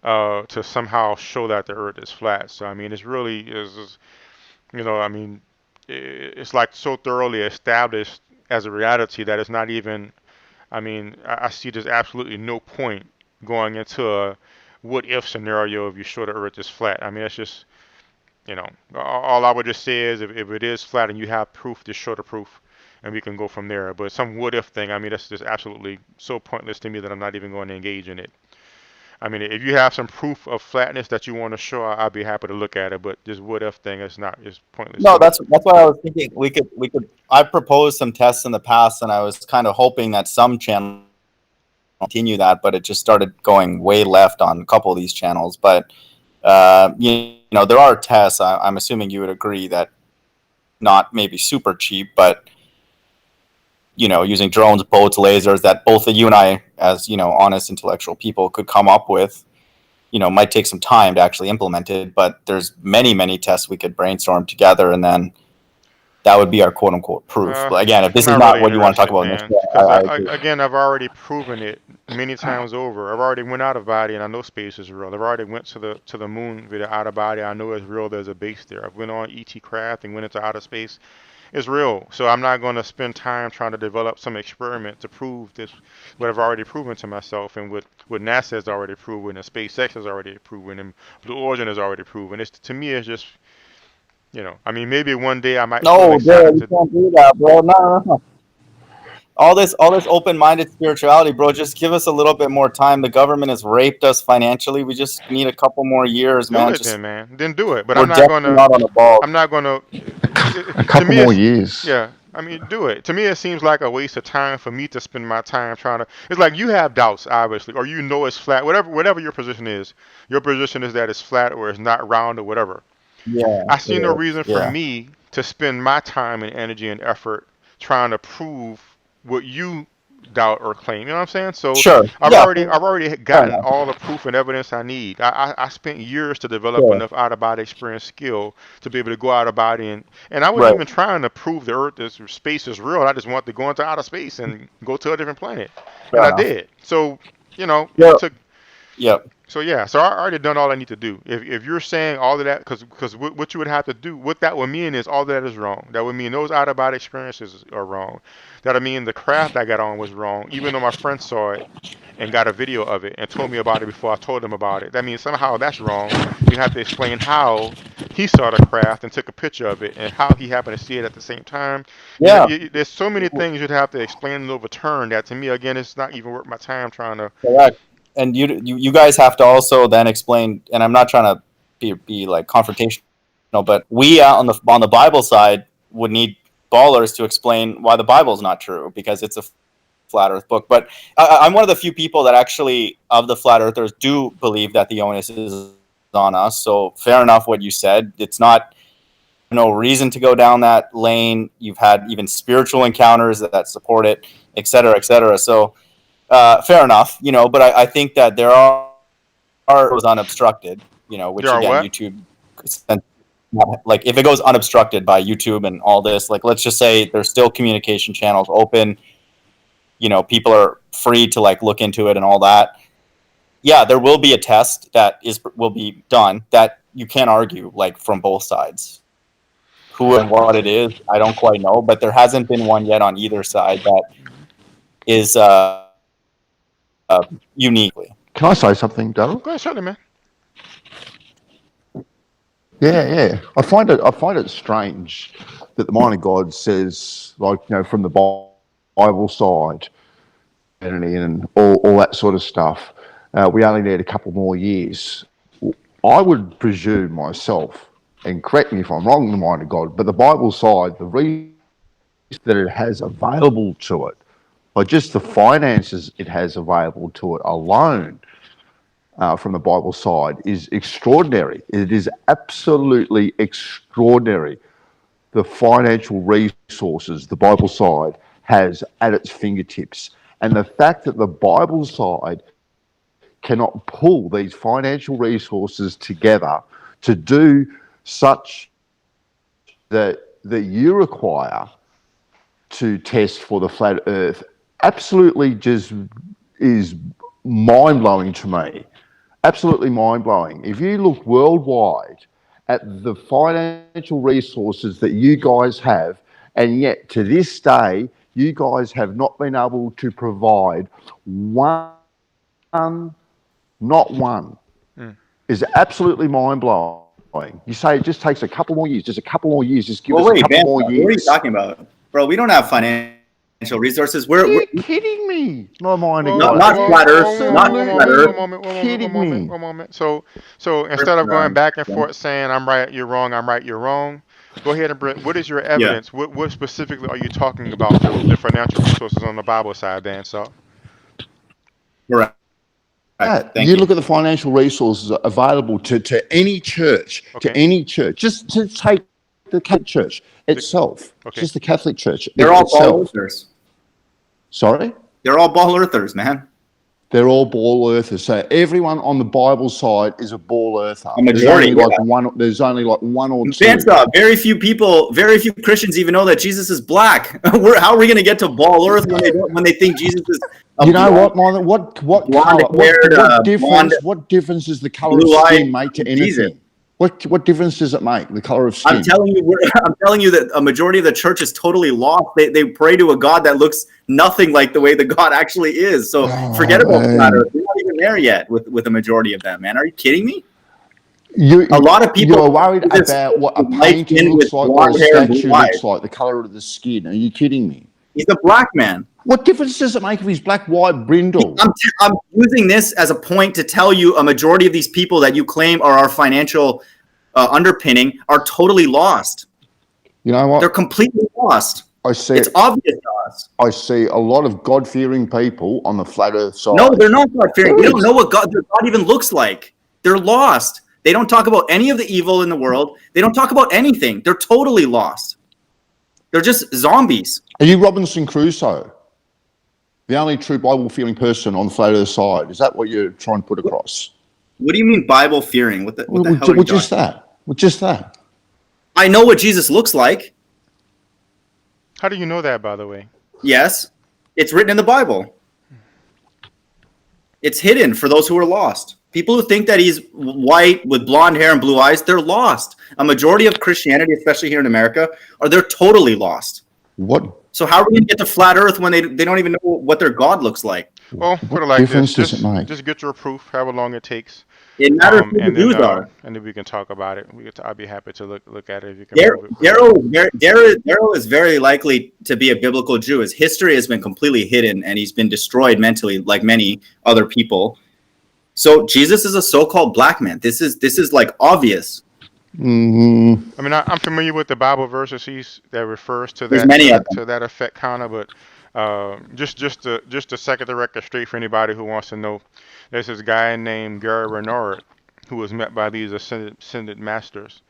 to somehow show that the Earth is flat. So I mean, it's really is I mean, it's like so thoroughly established as a reality that it's not even. I mean, I see there's absolutely no point going into a what if scenario if you show the Earth is flat. I mean, it's just all I would just say is if it is flat and you have proof, just show the proof, and we can go from there. But some what if thing, I mean, that's just absolutely so pointless to me that I'm not even going to engage in it. I mean, if you have some proof of flatness that you want to show, I'll be happy to look at it. But this what if thing is pointless to No, me. that's why I was thinking we could. I proposed some tests in the past, and I was kind of hoping that some channel continue that, but it just started going way left on a couple of these channels. But there are tests. I'm assuming you would agree that not maybe super cheap, but using drones, boats, lasers that both you and I, as honest intellectual people, could come up with. Might take some time to actually implement it, but there's many tests we could brainstorm together, and then that would be our quote unquote proof. But again, if I'm this is not not really what you want to talk interested, about in this, man, because I agree. again, I've already proven it many times over. I've already went out of body, and I know space is real. I've already went to the moon via out of body. I know it's real. There's a base there. I've went on ET craft and went into outer space, It's real. So I'm not going to spend time trying to develop some experiment to prove this, what I've already proven to myself, and what NASA has already proven, and SpaceX has already proven, and Blue Origin has already proven. It's to me, it's just, I mean, maybe one day I might feel No, bro, excited you to. can't do that, bro. No. All this open-minded spirituality, bro. Just give us a little bit more time. The government has raped us financially. We just need a couple more years, Do man. it then, man. Then do it. But We're I'm not definitely gonna. not on the ball. I'm not gonna. A To couple me, more it's years. yeah. I mean, do it. To me, it seems like a waste of time for me to spend my time trying to. It's like you have doubts, obviously, or it's flat. Whatever your position is, your position is that it's flat or it's not round or whatever. Yeah, I see no yeah, reason for yeah. me to spend my time and energy and effort trying to prove what you doubt or claim. You know what I'm saying? So Sure. I've Yeah. already Fair gotten enough. all the proof and evidence I need. I spent years to develop Sure. enough out of body experience skill to be able to go out of body and I wasn't Right. even trying to prove the Earth is space is real. I just wanted to go into outer space and go to a different planet, and Fair I enough. did. So Yeah. it took. Yeah. So yeah, so I already done all I need to do. If you're saying all of that, because what you would have to do, what that would mean is all of that is wrong. That would mean those out of body experiences are wrong. That would mean the craft I got on was wrong, even though my friend saw it and got a video of it and told me about it before I told him about it. That means somehow that's wrong. You have to explain how he saw the craft and took a picture of it and how he happened to see it at the same time. Yeah. There's so many things you'd have to explain and overturn that to me again it's not even worth my time trying to. Correct. And you guys have to also then explain. And I'm not trying to be like confrontational, but we on the Bible side would need ballers to explain why the Bible's not true because it's a flat Earth book. But I'm one of the few people that actually of the flat earthers do believe that the onus is on us. So fair enough what you said. It's not no reason to go down that lane. You've had even spiritual encounters that support it, et cetera, et cetera. So fair enough, but I think that there are those unobstructed, which There are again, what? YouTube, like if it goes unobstructed by YouTube and all this, like let's just say there's still communication channels open, people are free to like look into it and all that. Yeah, there will be a test that will be done that you can't argue like from both sides. Who and what it is, I don't quite know, but there hasn't been one yet on either side that is uniquely. Can I say something, Darryl? Go ahead, certainly, man. Yeah. I find it strange that the Mind of God says, like, from the Bible side, and all that sort of stuff, we only need a couple more years. I would presume myself, and correct me if I'm wrong, the Mind of God, but the Bible side, the reason that it has available to it, or just the finances it has available to it alone, from the Bible side is extraordinary. It is absolutely extraordinary. The financial resources the Bible side has at its fingertips. And the fact that the Bible side cannot pull these financial resources together to do such that you require to test for the flat earth absolutely just is mind-blowing to me. Absolutely mind-blowing. If you look worldwide at the financial resources that you guys have, and yet to this day, you guys have not been able to provide not one, is absolutely mind-blowing. You say it just takes a couple more years, just a couple more years, just give us a couple more years. What are you talking about? Bro, we don't have financial resources. Are you kidding me? My mind of God. Not flat Earth. Not flat Earth. One moment. So instead of going back and forth saying I'm right, you're wrong, I'm right, you're wrong, go ahead and bring. What is your evidence? Yeah. What specifically are you talking about for the financial resources on the Bible side, Dan? So. Right. You look at the financial resources available to any church, just to take the Catholic Church itself, just the Catholic Church. They're all ball earthers. Sorry? They're all ball earthers, man. They're all ball earthers. So everyone on the Bible side is a ball earther. A majority. There's only like one or two. Very few Christians even know that Jesus is black. How are we going to get to ball earth when they think Jesus is? You know what, Marlon? What difference does the color of skin make to anything? What difference does it make? The color of skin. I'm telling you that a majority of the church is totally lost. They pray to a God that looks nothing like the way the God actually is. So forget about flat Earth. We're not even there yet with a majority of them, man. Are you kidding me? A lot of people you're worried about what a painting looks like or a statue looks like, the color of the skin. Are you kidding me? He's a black man. What difference does it make if he's black, white, brindle? I'm using this as a point to tell you a majority of these people that you claim are our financial underpinning are totally lost. You know what? They're completely lost. It's obvious to us. I see a lot of God-fearing people on the flat Earth side. No, they're not God-fearing. They don't know what their God even looks like. They're lost. They don't talk about any of the evil in the world. They don't talk about anything. They're totally lost. They're just zombies. Are you Robinson Crusoe? The only true Bible-fearing person on the flat Earth side? Is that what you're trying to put across? What do you mean Bible-fearing? What the hell are you talking? Just that. Just that. I know what Jesus looks like. How do you know that, by the way? Yes. It's written in the Bible. It's hidden for those who are lost. People who think that he's white with blonde hair and blue eyes, they're lost. A majority of Christianity, especially here in America, they're totally lost. What? So how are we going to get to flat Earth when they don't even know what their God looks like? Well, put it like this: just get your proof, however long it takes. It matters who the Jews are, and then we can talk about it. I'll be happy to look at it. If you can Darryl is very likely to be a biblical Jew. His history has been completely hidden, and he's been destroyed mentally, like many other people. So Jesus is a so-called black man. This is like obvious. Mm-hmm. I mean, I'm familiar with the Bible verses that refers to There's that many of them. to that effect, kind of. But just to set the record straight for anybody who wants to know, there's this guy named DarrylEBerryJr who was met by these ascended masters,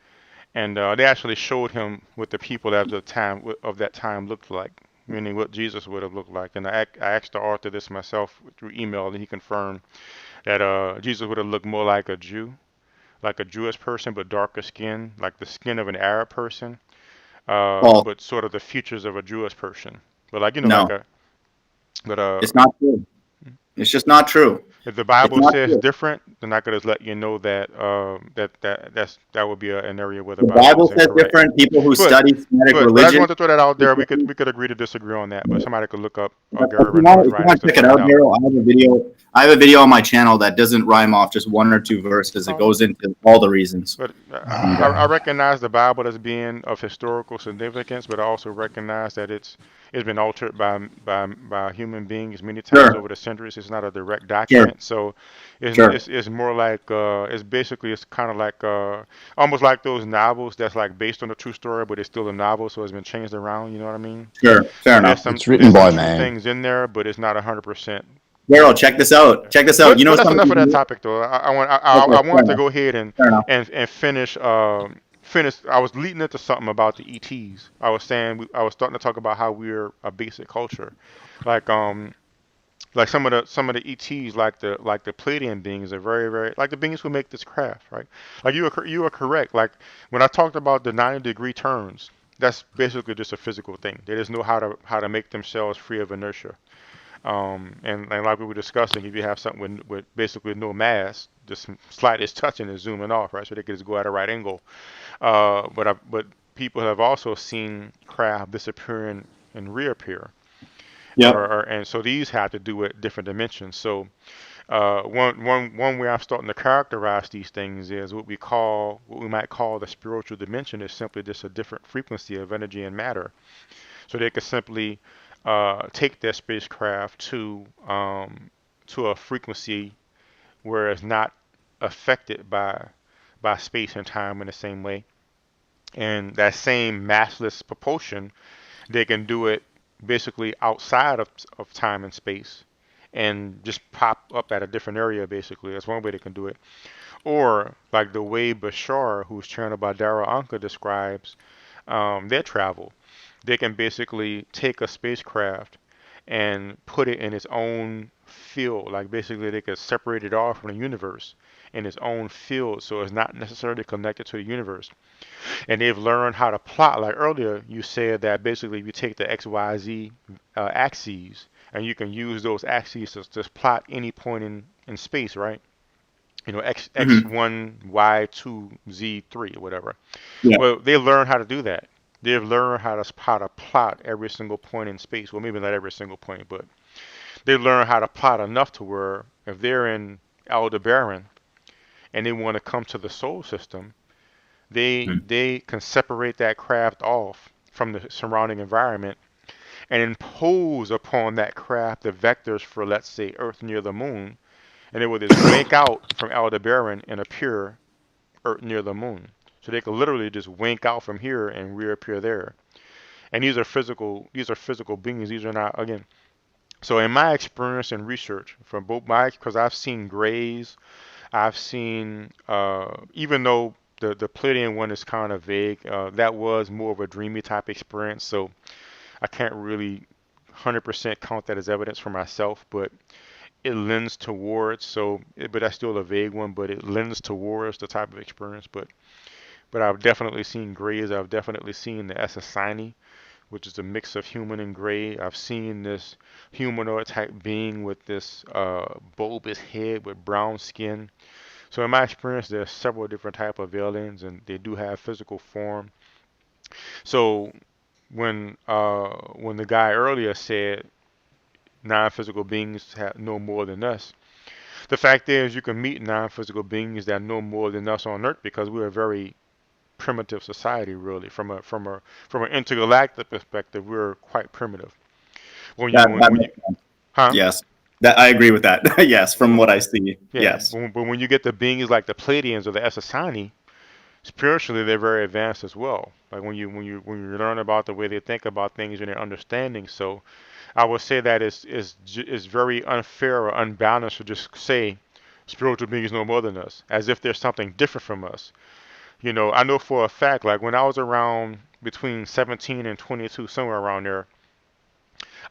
and they actually showed him what the people of that time looked like, meaning what Jesus would have looked like. And I asked the author this myself through email, and he confirmed that Jesus would have looked more like a Jew, like a Jewish person, but darker skin, like the skin of an Arab person, but sort of the features of a Jewish person. But like it's not true. It's just not true. If the Bible says different, then I could just let you know that that would be an area where the Bible says different. People who study Semitic religion. But I just want to throw that out there. We could agree to disagree on that, but somebody could look up Gary If you want to check it out, Darryl, I have a video on my channel that doesn't rhyme off just one or two verses. It goes into all the reasons. But I recognize the Bible as being of historical significance, but I also recognize that it's been altered by human beings many times over the centuries. It's not a direct document, so it's more like it's kind of like almost like those novels that's like based on a true story, but it's still a novel, so it's been changed around. You know what I mean? Sure, fair enough. It's written by man. Things in there, but it's not 100%. Darryl, check this out. But, you know, that's enough of that topic, though. I wanted to go ahead and finish. I was leading into something about the ETs. I was starting to talk about how we're a basic culture, like some of the ETs, like the Pleiadian beings, are very, very like the beings who make this craft, right? Like you are correct. Like when I talked about the 90-degree turns, that's basically just a physical thing. They just know how to make themselves free of inertia. And like we were discussing, if you have something with basically no mass, just some slightest touching and zooming off, right? So they can just go at a right angle. But people have also seen craft disappear and reappear. Yeah. And so these have to do with different dimensions. So one way I'm starting to characterize these things is what we might call the spiritual dimension is simply just a different frequency of energy and matter. So they could simply take their spacecraft to a frequency where it's not affected by space and time in the same way, and that same massless propulsion, they can do it basically outside of time and space, and just pop up at a different area. Basically, that's one way they can do it. Or like the way Bashar, who's channeled by Darryl describes their travel. They can basically take a spacecraft and put it in its own field. Like basically they could separate it off from the universe in its own field, so it's not necessarily connected to the universe. And they've learned how to plot. Like earlier you said that basically you take the XYZ axes and you can use those axes to just plot any point in space, right? You know, Mhm. X1, Y2, Z3, or whatever. Yeah. Well, they learn how to do that. They've learned how to plot every single point in space. Well, maybe not every single point, but they learn how to plot enough to where if they're in Aldebaran and they want to come to the solar system, Mhm. they can separate that craft off from the surrounding environment and impose upon that craft the vectors for, let's say, Earth near the moon, and it will just wink out from Aldebaran and appear Earth near the moon. So they could literally just wink out from here and reappear there. And these are physical beings. These are not, again. So in my experience and research from both because I've seen grays, I've seen even though the Pleiadian one is kind of vague, that was more of a dreamy type experience. So I can't really 100% count that as evidence for myself, but it lends towards. But that's still a vague one, but it lends towards the type of experience. But I've definitely seen grays. I've definitely seen the Assassini, which is a mix of human and gray. I've seen this humanoid type being with this bulbous head with brown skin. So in my experience, there are several different type of aliens, and they do have physical form. So when the guy earlier said non-physical beings have no more than us, the fact is you can meet non-physical beings that know more than us on Earth because we're a very primitive society, really. From an intergalactic perspective, we're quite primitive. When you That when you makes sense. huh? Yes. That I agree with that. Yes, from what I see. Yeah, Yes. but when you get the beings like the Pleiadians or the Essassani, spiritually they're very advanced as well. Like when you learn about the way they think about things and their understanding. So I would say that is very unfair or unbalanced to just say spiritual beings know more than us, as if there's something different from us. You know, I know for a fact, like when I was around between 17 and 22, somewhere around there,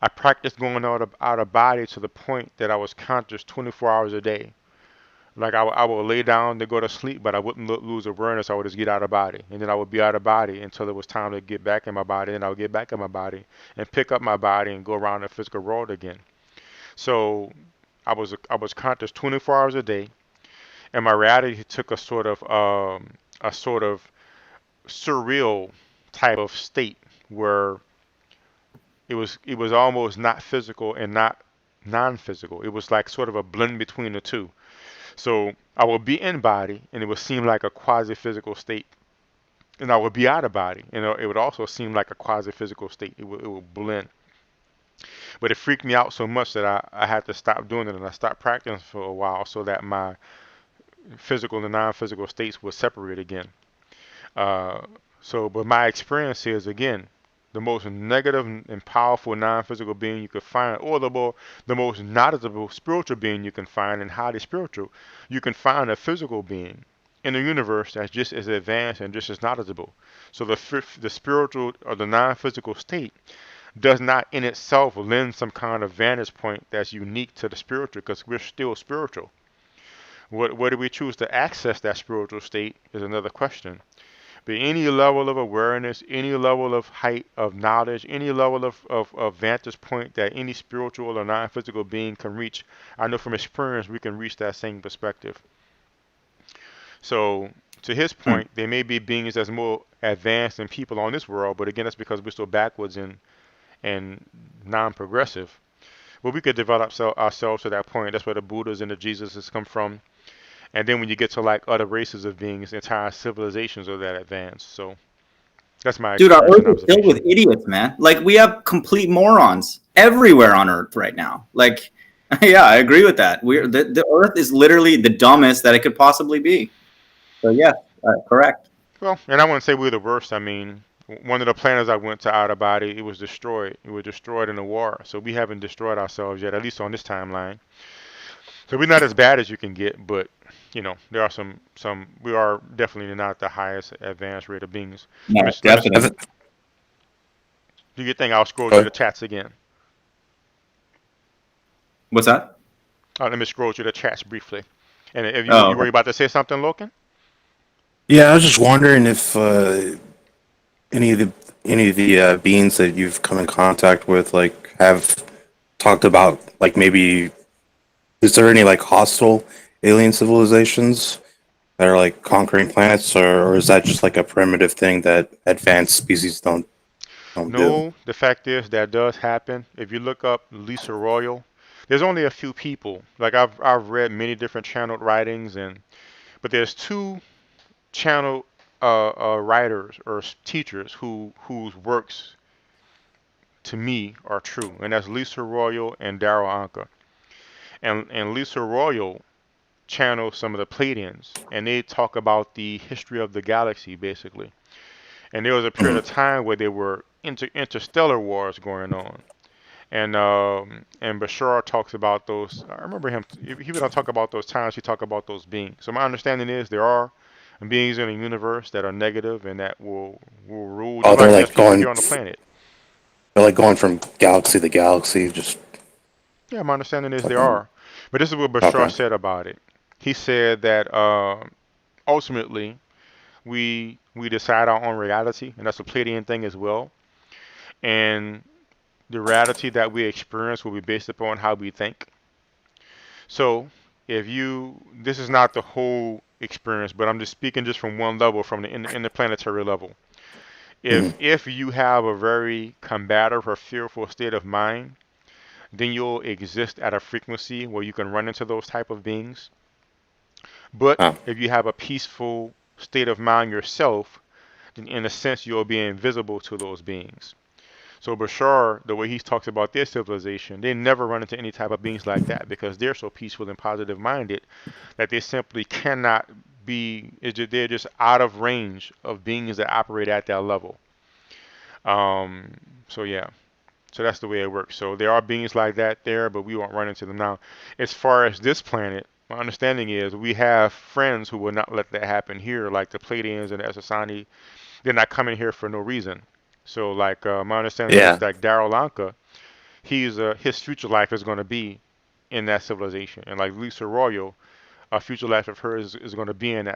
I practiced going out of body to the point that I was conscious 24 hours a day. Like I would lay down to go to sleep, but I wouldn't lose awareness. I would just get out of body, and then I would be out of body until it was time to get back in my body. And I would get back in my body and pick up my body and go around the physical world again. So I was conscious 24 hours a day, and my reality took a sort of surreal type of state where it was almost not physical and not non-physical. It was like sort of a blend between the two. So I would be in body, and it would seem like a quasi-physical state, and I would be out of body, and it would also seem like a quasi-physical state. It would blend, but it freaked me out so much that I had to stop doing it, and I stopped practicing for a while so that my physical and non-physical states would separate again. Uh, but my experience is again the most negative and powerful non-physical being you could find, or the most knowledgeable spiritual being you can find, and highly spiritual. You can find a physical being in the universe that's just as advanced and just as knowledgeable. So the spiritual or the non-physical state does not in itself lend some kind of vantage point that's unique to the spiritual, because we're still spiritual. Whether we choose to access that spiritual state is another question. But any level of awareness, any level of height of knowledge, any level of vantage point that any spiritual or non-physical being can reach, I know from experience we can reach that same perspective. So to his Hmm. point, there may be beings that's more advanced than people on this world, but again, that's because we're still backwards and non-progressive. But we could develop ourselves to that point. That's where the Buddhas and the Jesuses come from. And then when you get to like other races of beings, entire civilizations are that advanced. So that's my Dude, our experience Earth and is filled with observation. idiots, man. Like we have complete morons everywhere on Earth right now. Like, yeah, I agree with that. The Earth is literally the dumbest that it could possibly be. So yeah, correct. Well, and I wouldn't say we're the worst. I mean, one of the planets I went to out of body, it was destroyed. It was destroyed in a war. So we haven't destroyed ourselves yet, at least on this timeline. So we're not as bad as you can get, but there are some. We are definitely not the highest advanced rate of beings. Let me No, let me definitely. do your thing. I'll scroll through the chats again. What's that? Let me scroll through the chats briefly. And if Oh, you were okay. about to say something, Logan? Yeah, I was just wondering if any of the any of the beings that you've come in contact with, like, have talked about, like, maybe is there any like hostile alien civilizations that are like conquering planets, or is that just like a primitive thing that advanced species don't do? No, the fact is that does happen. If you look up Lisa Royal, there's only a few people. Like I've read many different channeled writings, but there's two channel writers or teachers whose works to me are true, and that's Lisa Royal and Darryl Anka. And Lisa Royal channels some of the Pleiadians, and they talk about the history of the galaxy basically. And there was a period of time where there were interstellar wars going on. And Bashar talks about those. I remember him. He would talk about those times. He talked about those beings. So my understanding is there are beings in the universe that are negative and that will rule Oh, just like there's people here on the planet. they're like going from galaxy to galaxy, just Yeah, my understanding is like there are. But this is what Bashar okay. said about it. He said that ultimately we decide our own reality, and that's a Pleiadian thing as well. And the reality that we experience will be based upon how we think. So if you, this is not the whole experience, but I'm just speaking just from one level, from the interplanetary level. Mhm. If you have a very combative or fearful state of mind, then you'll exist at a frequency where you can run into those type of beings. But Oh, if you have a peaceful state of mind yourself, then in a sense you'll be invisible to those beings. So Bashar, the way he talks about their civilization, they never run into any type of beings like that because they're so peaceful and positive minded that they simply cannot be, they're just out of range of beings that operate at that level. Um, so yeah, so that's the way it works. So there are beings like that there, but we won't run into them now. As far as this planet, my understanding is we have friends who will not let that happen here, like the Pleiadians and the Essassani. They're not coming here for no reason. So like my understanding is yeah. that Darryl Anka, his future life is going to be in that civilization, and like Lisa Royal, a future life of hers is going to be in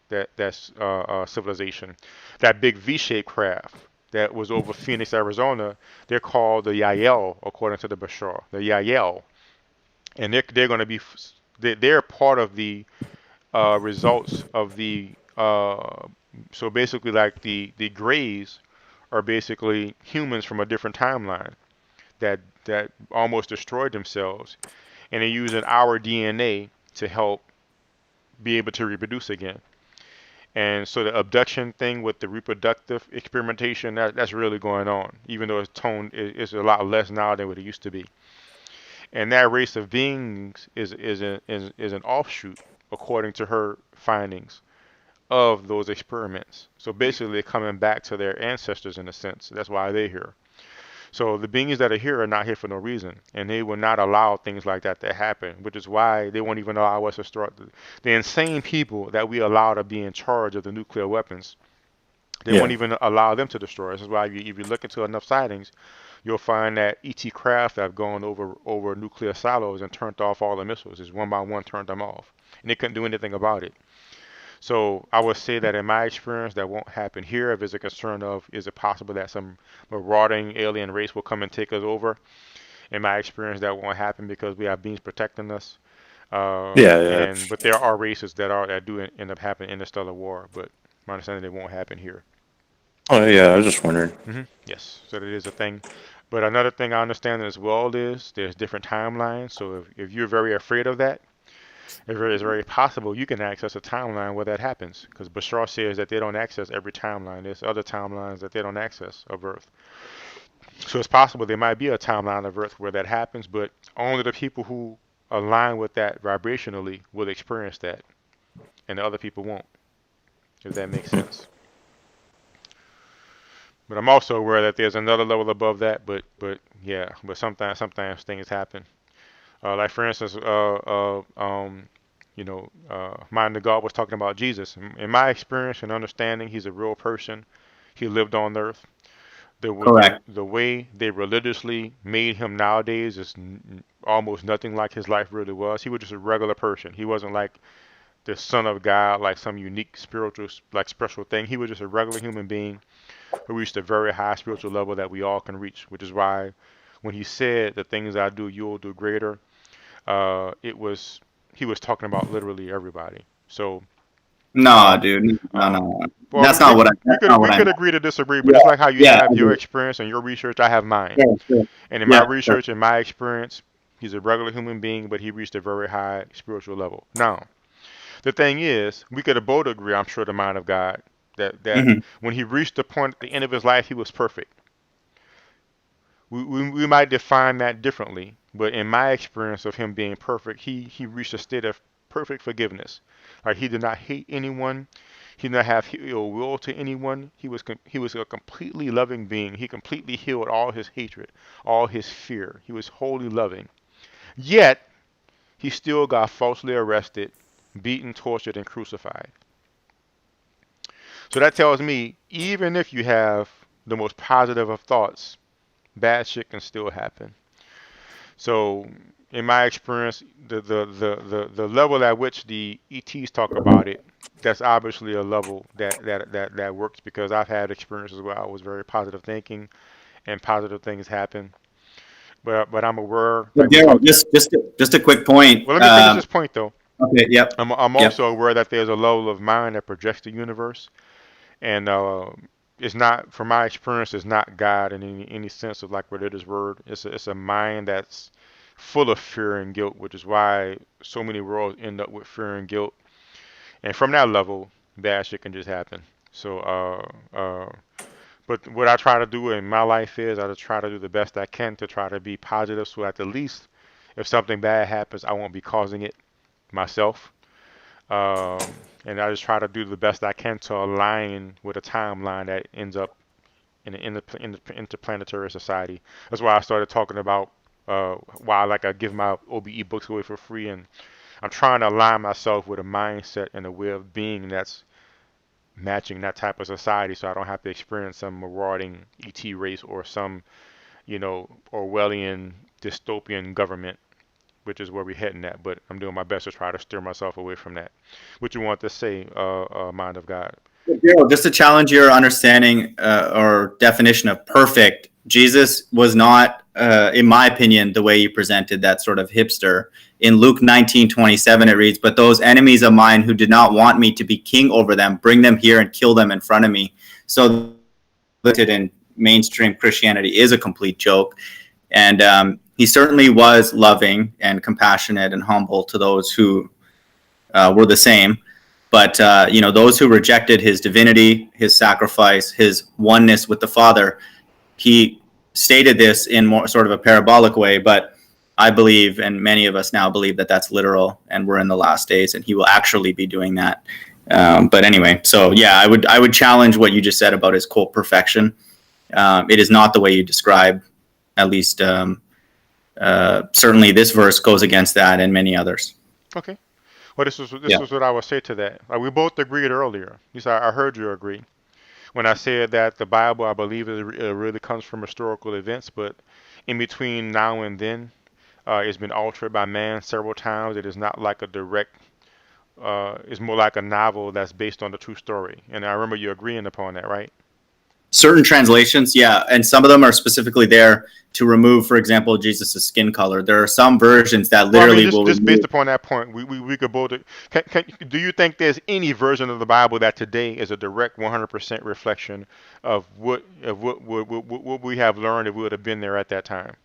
that civilization. That big V-shaped craft that was over Phoenix, Arizona, they're called the Yael, according to the Bashar, the Yael, and they're going to be they're part of the results of the so basically like the Greys are basically humans from a different timeline that almost destroyed themselves, and they're using our DNA to help be able to reproduce again. And so the abduction thing with the reproductive experimentation, that's really going on, even though it's a lot less now than what it used to be. And that race of beings is an offshoot, according to her findings, of those experiments. So basically, they're coming back to their ancestors in a sense. That's why they're here. So the beings that are here are not here for no reason, and they will not allow things like that to happen, which is why they won't even allow us to start the insane people that we allow to be in charge of the nuclear weapons. They won't Yeah. even allow them to destroy us. That's why if you look into enough sightings, you'll find that ET craft have gone over nuclear silos and turned off all the missiles. Just one by one turned them off, and they couldn't do anything about it. So I would say that in my experience, that won't happen here. If it's a concern of, is it possible that some marauding alien race will come and take us over? In my experience, that won't happen because we have beings protecting us. Yeah, yeah. But there are races that do end up happening in the stellar war. But my understanding, it won't happen here. Oh, yeah. I was just wondering. Yes, so that is a thing. But another thing I understand as well is there's different timelines. So if you're very afraid of that, it's very possible you can access a timeline where that happens, because Bashar says that they don't access every timeline. There's other timelines that they don't access of Earth. So it's possible there might be a timeline of Earth where that happens, but only the people who align with that vibrationally will experience that, and the other people won't, if that makes sense. But I'm also aware that there's another level above that, but yeah, but sometimes things happen. Like for instance, Mind the God was talking about Jesus. In my experience and understanding, he's a real person. He lived on earth. The way they religiously made him nowadays is almost nothing like his life really was. He was just a regular person. He wasn't like the son of God, like some unique spiritual, like special thing. He was just a regular human being who reached a very high spiritual level that we all can reach, which is why when he said, the things I do, you'll do greater, it was he was talking about literally everybody. So, No, dude. No, um, no. well, That's not what I. That's not we what I could meant. agree to disagree, but Yeah. just like how you Yeah. have I your do. experience and your research, I have mine. Sure, sure. And in my Yeah. Sure. research and my experience, he's a regular human being, but he reached a very high spiritual level. Now, the thing is, we could have both agree, I'm sure, the mind of God, that Hmm. when he reached the point at the end of his life, he was perfect. We might define that differently, but in my experience of him being perfect, he reached a state of perfect forgiveness. Like he did not hate anyone, he did not have ill will to anyone. He was a completely loving being. He completely healed all his hatred, all his fear. He was wholly loving. Yet he still got falsely arrested, beaten, tortured, and crucified. So that tells me even if you have the most positive of thoughts, bad shit can still happen. So, in my experience, the level at which the ETs talk about it, that's obviously a level that works because I've had experiences where I was very positive thinking and positive things happen. But I'm aware, But like we Daryl, talked. just a quick point. Well, let me finish this point though. Okay. Yep. I'm Yep. also aware that there's a level of mind that projects the universe, and it's not, from my experience, it's not God in any sense of like religious word. It's a mind that's full of fear and guilt, which is why so many worlds end up with fear and guilt. And from that level, bad shit can just happen. So, but what I try to do in my life is I just try to do the best I can to try to be positive, so at the least, if something bad happens, I won't be causing it myself. And I just try to do the best I can to align with a timeline that ends up in the interplanetary society. That's why I started talking about why I give my OBE books away for free, and I'm trying to align myself with a mindset and a way of being that's matching that type of society, so I don't have to experience some marauding ET race or some, Orwellian dystopian government, which is where we're heading at. But I'm doing my best to try to steer myself away from that. What you want to say, mind of God? Daryl, just to challenge your understanding or definition of perfect, Jesus was not, in my opinion, the way you presented that sort of hipster. In Luke 19:27, it reads, "But those enemies of mine who did not want me to be king over them, bring them here and kill them in front of me." So, in mainstream Christianity is a complete joke. And he certainly was loving and compassionate and humble to those who were the same. But those who rejected his divinity, his sacrifice, his oneness with the Father, he stated this in more sort of a parabolic way. But I believe, and many of us now believe, that that's literal, and we're in the last days, and he will actually be doing that. But anyway, so yeah, I would challenge what you just said about his quote perfection. It is not the way you describe. At least, certainly, this verse goes against that, and many others. Okay. Well, this Yeah. was what I would say to that. Like we both agreed earlier. At least I heard you agree when I said that the Bible, I believe, it really comes from historical events, but in between now and then, it's been altered by man several times. It is not like a direct. It's more like a novel that's based on the true story. And I remember you agreeing upon that, right? Certain translations, yeah, and some of them are specifically there to remove, for example, Jesus' skin color. There are some versions that Well, I literally mean, will just remove. based upon that point, we could both. Do you think there's any version of the Bible that today is a direct 100% reflection of what we have learned if we would have been there at that time?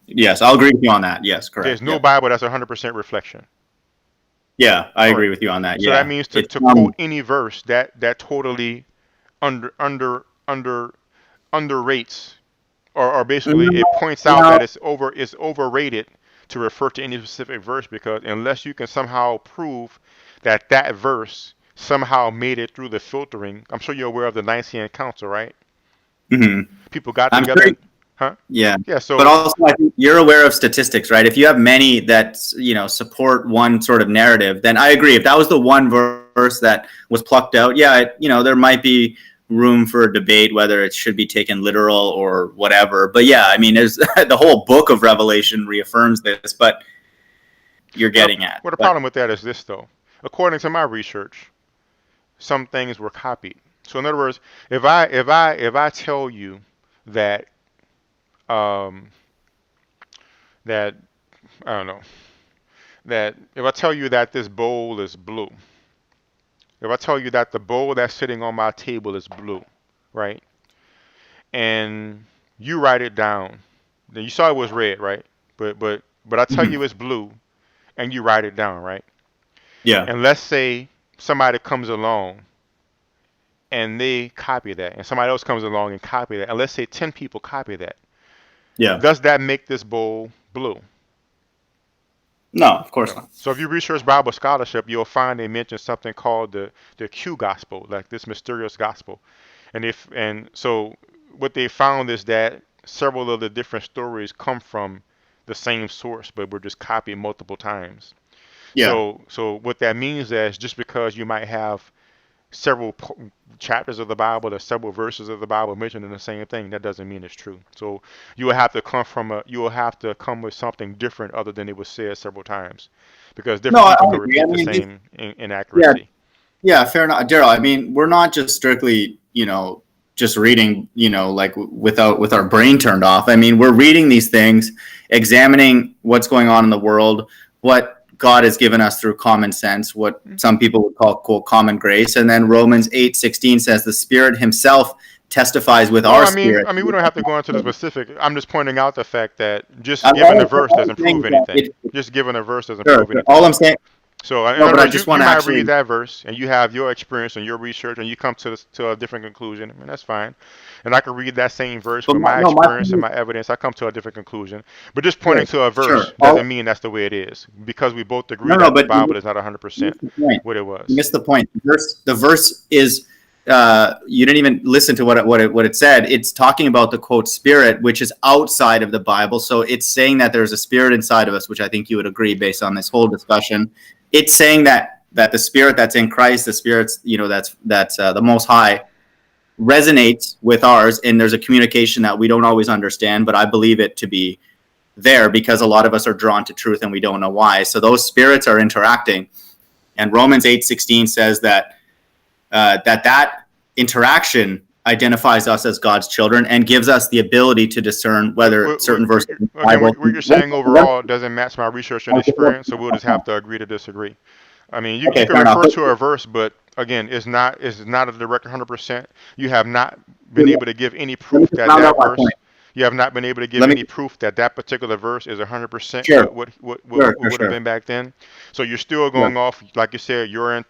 Yes, I'll agree with you on that. Yes, There's correct. no Yeah, Bible that's 100% reflection. yeah, I All agree right. with you on that. So that Yeah, means it's to quote any verse that totally under under under underrates or basically it points out no, that it's overrated to refer to any specific verse because unless you can somehow prove that verse somehow made it through the filtering. I'm sure you're aware of the Nicene Council, right? mhm. People got I'm together sure. and, huh? Yeah, Yeah, but so also I think you're aware of statistics, right? If you have many that support one sort of narrative, then I agree. If that was the one verse that was plucked out, yeah, there might be room for a debate whether it should be taken literal or whatever. But yeah, I mean, there's the whole book of Revelation reaffirms this, but you're getting at. what the But problem with that is this though. According to my research, some things were copied. So in other words, if I tell you that um, that I don't know, that if I tell you that this bowl is blue, if I tell you that the bowl that's sitting on my table is blue, right? And you write it down. Then you saw it was red, right? But I tell you it's blue, and you write it down, right? Yeah. And let's say somebody comes along and they copy that, and somebody else comes along and copy that, and let's say 10 people copy that. Yeah. Does that make this bowl blue? No, of course not. So if you research Bible scholarship, you'll find they mention something called the Q gospel, like this mysterious gospel. And so what they found is that several of the different stories come from the same source, but were just copied multiple times. Yeah. So what that means is just because you might have several chapters of the Bible or several verses of the Bible mentioning the same thing, that doesn't mean it's true. So you will have to come with something different other than it was said several times, because different people can repeat the same inaccuracy. Yeah, fair enough, Darryl. I mean, we're not just strictly, just reading, like with our brain turned off. I mean, we're reading these things, examining what's going on in the world, what God has given us through common sense, what some people would call quote common grace, and then Romans 8:16 says the Spirit Himself testifies with our spirit. I mean, we don't have to go into the specific. I'm just pointing out the fact that just giving a verse doesn't prove anything. Just giving a verse doesn't prove anything. All I'm saying. So in No, other but I words, just you want to might actually read that verse and you have your experience and your research and you come to a different conclusion. I mean, that's fine. And I can read that same verse with my experience and my evidence. I come to a different conclusion. But just pointing to a verse doesn't mean that's the way it is, because we both agree that the Bible is not 100% what it was. You missed the point. The verse is you didn't even listen to what it said. It's talking about the quote spirit, which is outside of the Bible. So it's saying that there's a spirit inside of us, which I think you would agree based on this whole discussion. It's saying that the spirit that's in Christ, the spirit's that's the Most High, resonates with ours, and there's a communication that we don't always understand, but I believe it to be there because a lot of us are drawn to truth and we don't know why. So those spirits are interacting, and Romans 8:16 says that that interaction identifies us as God's children and gives us the ability to discern whether certain verses. What you're saying overall doesn't match my research and experience, so we'll just have to agree to disagree. I mean, you can refer to a verse, but again, it's not a direct 100%. You have not been able to give any proof that verse. You have not been able to give any proof that particular verse is 100% what would have been back then. So you're still going off, like you said, your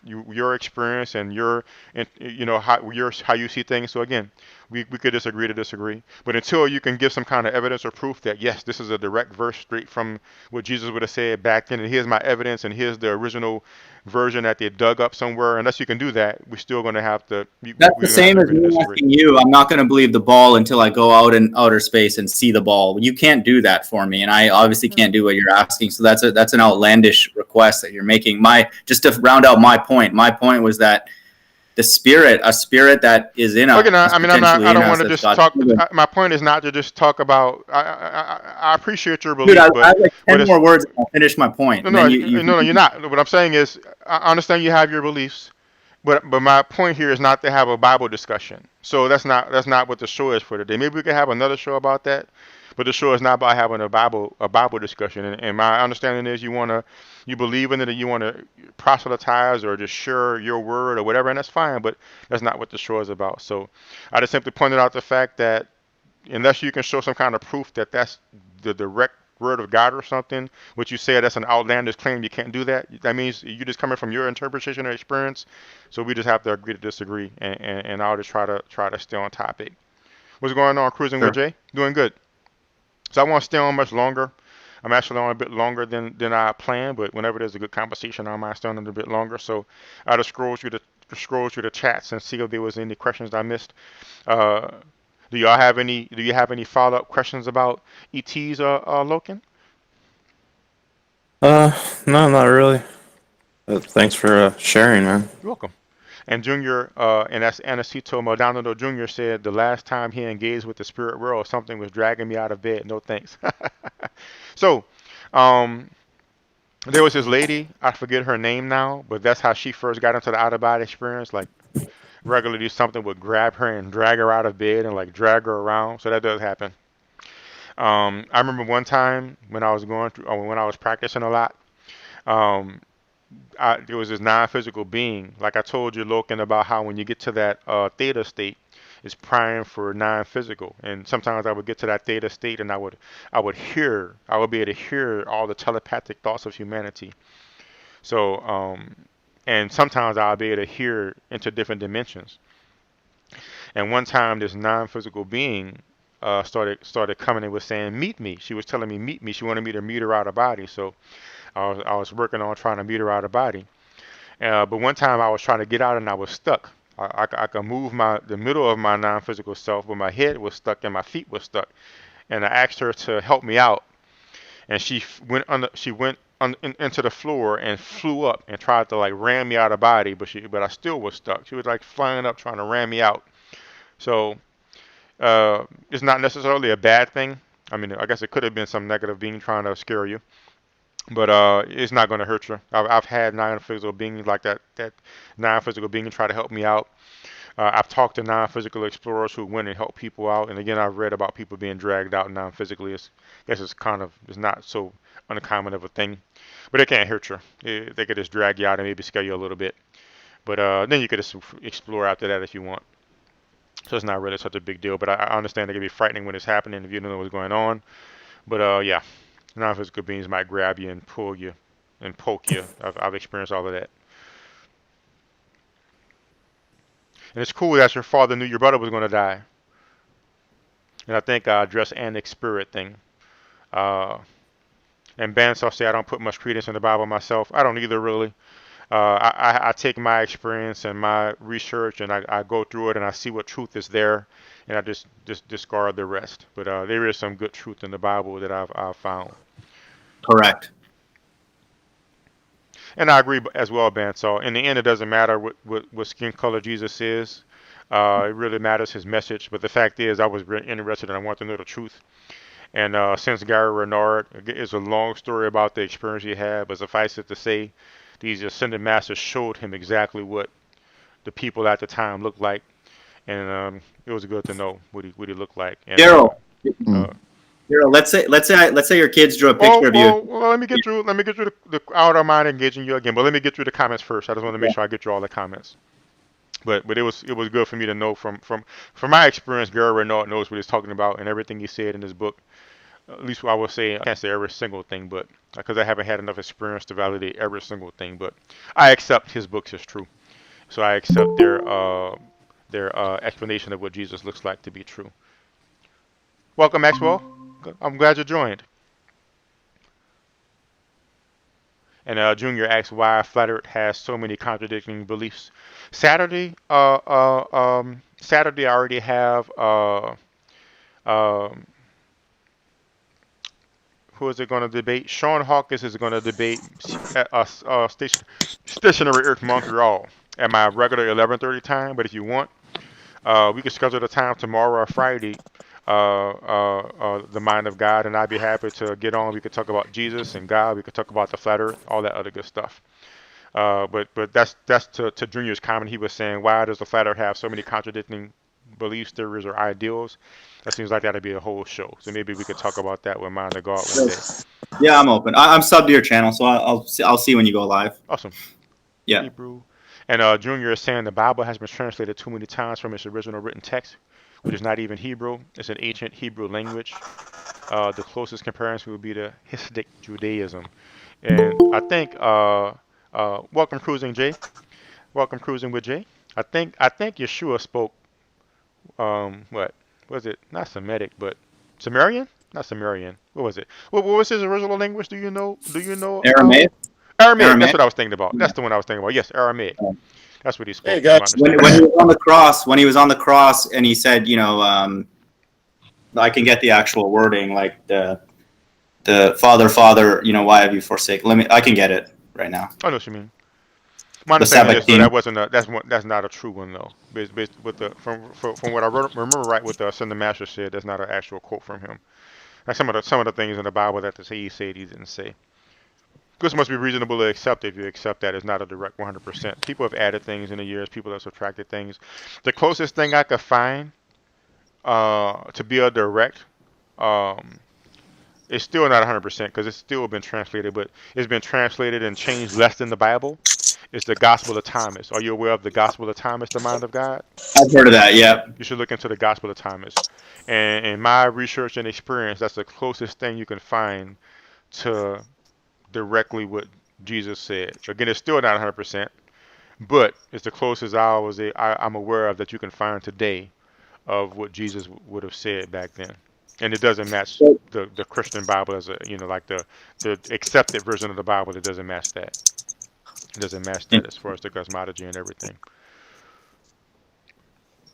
experience and how you see things. So again, we could disagree to disagree. But until you can give some kind of evidence or proof that yes, this is a direct verse straight from what Jesus would have said back then, and here's my evidence, and here's the original version that they dug up somewhere. Unless you can do that, we're still going to have to. That's the same as me asking you. I'm not going to believe the ball until I go out in outer space and see the ball. You can't do that for me, and I obviously can't do what you're asking. So that's an outlandish request that you're making. Just to round out my point. My point was that a spirit that is in us. Again, I mean, I don't want to just talk. My point is not to just talk about. I appreciate your belief. Dude, I have like 10 more words and I'll finish my point. No, you're not. What I'm saying is, I understand you have your beliefs, but my point here is not to have a Bible discussion. So that's not what the show is for today. Maybe we could have another show about that. But the show is not about having a Bible discussion. And my understanding is you believe in it and you want to proselytize or just share your word or whatever, and that's fine. But that's not what the show is about. So I just simply pointed out the fact that unless you can show some kind of proof that that's the direct word of God or something, which you say that's an outlandish claim, you can't do that. That means you're just coming from your interpretation or experience. So we just have to agree to disagree, and I'll just try to stay on topic. What's going on, Cruising with Jay? Doing good. So I won't stay on much longer. I'm actually on a bit longer than I planned, but whenever there's a good conversation, I might stay on a bit longer. So I'll just scroll through the chats and see if there was any questions I missed. Do you have any follow-up questions about ETs, Loken? No, not really. Thanks for sharing, man. You're welcome. And Junior, and that's Anacito Maldonado Jr. said the last time he engaged with the spirit world, something was dragging me out of bed. No thanks. So, there was this lady, I forget her name now, but that's how she first got into the out-of-body experience. Like, regularly something would grab her and drag her out of bed and like drag her around. So that does happen. I remember one time when I was practicing a lot, Um, there was this non-physical being, like I told you, Loken, about how when you get to that theta state, it's primed for non-physical. And sometimes I would get to that theta state, and I would be able to hear all the telepathic thoughts of humanity. So, and sometimes I'll be able to hear into different dimensions. And one time, this non-physical being started coming and was saying, "Meet me." She was telling me, "Meet me." She wanted me to meet her out of body. So I was working on trying to meet her out of body. But one time I was trying to get out and I was stuck. I could move the middle of my non-physical self, but my head was stuck and my feet were stuck. And I asked her to help me out, and went into the floor and flew up and tried to like ram me out of body, but I still was stuck. She was like flying up trying to ram me out. So it's not necessarily a bad thing. I mean, I guess it could have been some negative being trying to scare you, but it's not going to hurt you. I've had non-physical beings like that non-physical being try to help me out. I've talked to non-physical explorers who went and helped people out, and again, I've read about people being dragged out non-physically. I guess it's not so uncommon of a thing, but it can't hurt you. They could just drag you out and maybe scare you a little bit, but then you could just explore after that if you want. So it's not really such a big deal, but I understand it can be frightening when it's happening if you don't know what's going on. But yeah, non-physical beings might grab you and pull you and poke you. I've experienced all of that. And it's cool that your father knew your brother was going to die. And I think I addressed Anik's spirit thing. And Bansaw say I don't put much credence in the Bible myself. I don't either, really. I take my experience and my research and I go through it and I see what truth is there, and I just discard the rest. But there is some good truth in the Bible that I've found. Correct. And I agree as well, Bansaw. In the end, it doesn't matter what skin color Jesus is. It really matters his message. But the fact is, I was very interested and I want to know the truth. And since Gary Renard, it's a long story about the experience he had, but suffice it to say, these ascended masters showed him exactly what the people at the time looked like, and it was good to know what he looked like. And, Darryl, let's say your kids drew a picture of you. Well, let me get through the I don't mind engaging you again, but let me get through the comments first. I just want to make sure I get through all the comments. But it was good for me to know from my experience. Gary Renard knows what he's talking about, and everything he said in his book. At least I will say, I can't say every single thing, but because I haven't had enough experience to validate every single thing, but I accept his books as true. So I accept their explanation of what Jesus looks like to be true. Welcome, Maxwell. I'm glad you joined. And Junior asks why Flat Earth has so many contradicting beliefs. Saturday I already have who is it going to debate? Sean Hawkins is going to debate Stationary Earth Montreal at my regular 11:30 time. But if you want, we can schedule the time tomorrow or Friday. The Mind of God, and I'd be happy to get on. We could talk about Jesus and God. We could talk about the flat Earth, all that other good stuff. But that's to Junior's comment. He was saying, why does the flat Earth have so many contradicting beliefs, theories, or ideals? That seems like that'd be a whole show. So maybe we could talk about that with Mind of God one day. Yeah, I'm open. I'm subbed to your channel, so I'll see when you go live. Awesome. Yeah. Hebrew. And Junior is saying the Bible has been translated too many times from its original written text, which is not even Hebrew. It's an ancient Hebrew language. The closest comparison would be to Hasidic Judaism. And I think, welcome cruising, Jay. Welcome cruising with Jay. I think Yeshua spoke, what was it? Not Semitic, but Sumerian? Not Sumerian. What was it? What was his original language? Do you know? Aramaic. Aramaic. That's what I was thinking about. That's the one I was thinking about. Yes, Aramaic. That's what he spoke. Hey guys, when he was on the cross, and he said, I can get the actual wording, like the Father, why have you forsaken? I can get it right now. I know what you mean. My understanding is that's not a true one though. Based with from what I remember right, what the Ascended Master said, that's not an actual quote from him. Like some of the things in the Bible that he said he didn't say. This must be reasonable to accept if you accept that it's not a direct 100%. People have added things in the years. People have subtracted things. The closest thing I could find to be a direct It's still not 100% because it's still been translated, but it's been translated and changed less than the Bible. It's the Gospel of Thomas. Are you aware of the Gospel of Thomas, the Mind of God? I've heard of that. Yeah. You should look into the Gospel of Thomas. And in my research and experience, that's the closest thing you can find to directly what Jesus said. Again, it's still not 100%, but it's the closest I'm aware of that you can find today of what Jesus would have said back then. And it doesn't match the Christian Bible as like the accepted version of the Bible. It doesn't match that. It doesn't match that as far as the cosmology and everything.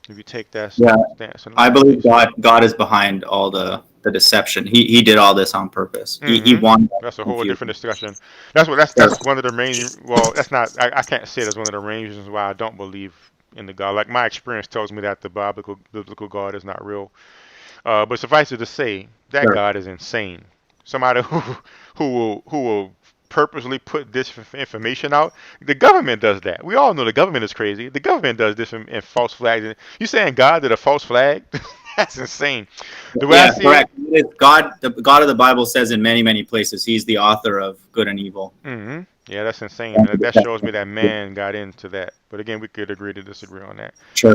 If you take that stance, I believe God is behind all the deception. He did all this on purpose. He wanted. That's a whole different discussion. That's one of the main. Well, that's not. I can't say that's one of the main reasons why I don't believe in the God. Like my experience tells me that the biblical God is not real. But suffice it to say, that God is insane. Somebody who will purposely put this information out. The government does that. We all know the government is crazy. The government does this in false flags. You saying God did a false flag? That's insane. The way I see correct. God, the God of the Bible says in many, many places, He's the author of good and evil. Mm-hmm. Yeah, that's insane. And that shows me that man got into that. But again, we could agree to disagree on that. Sure.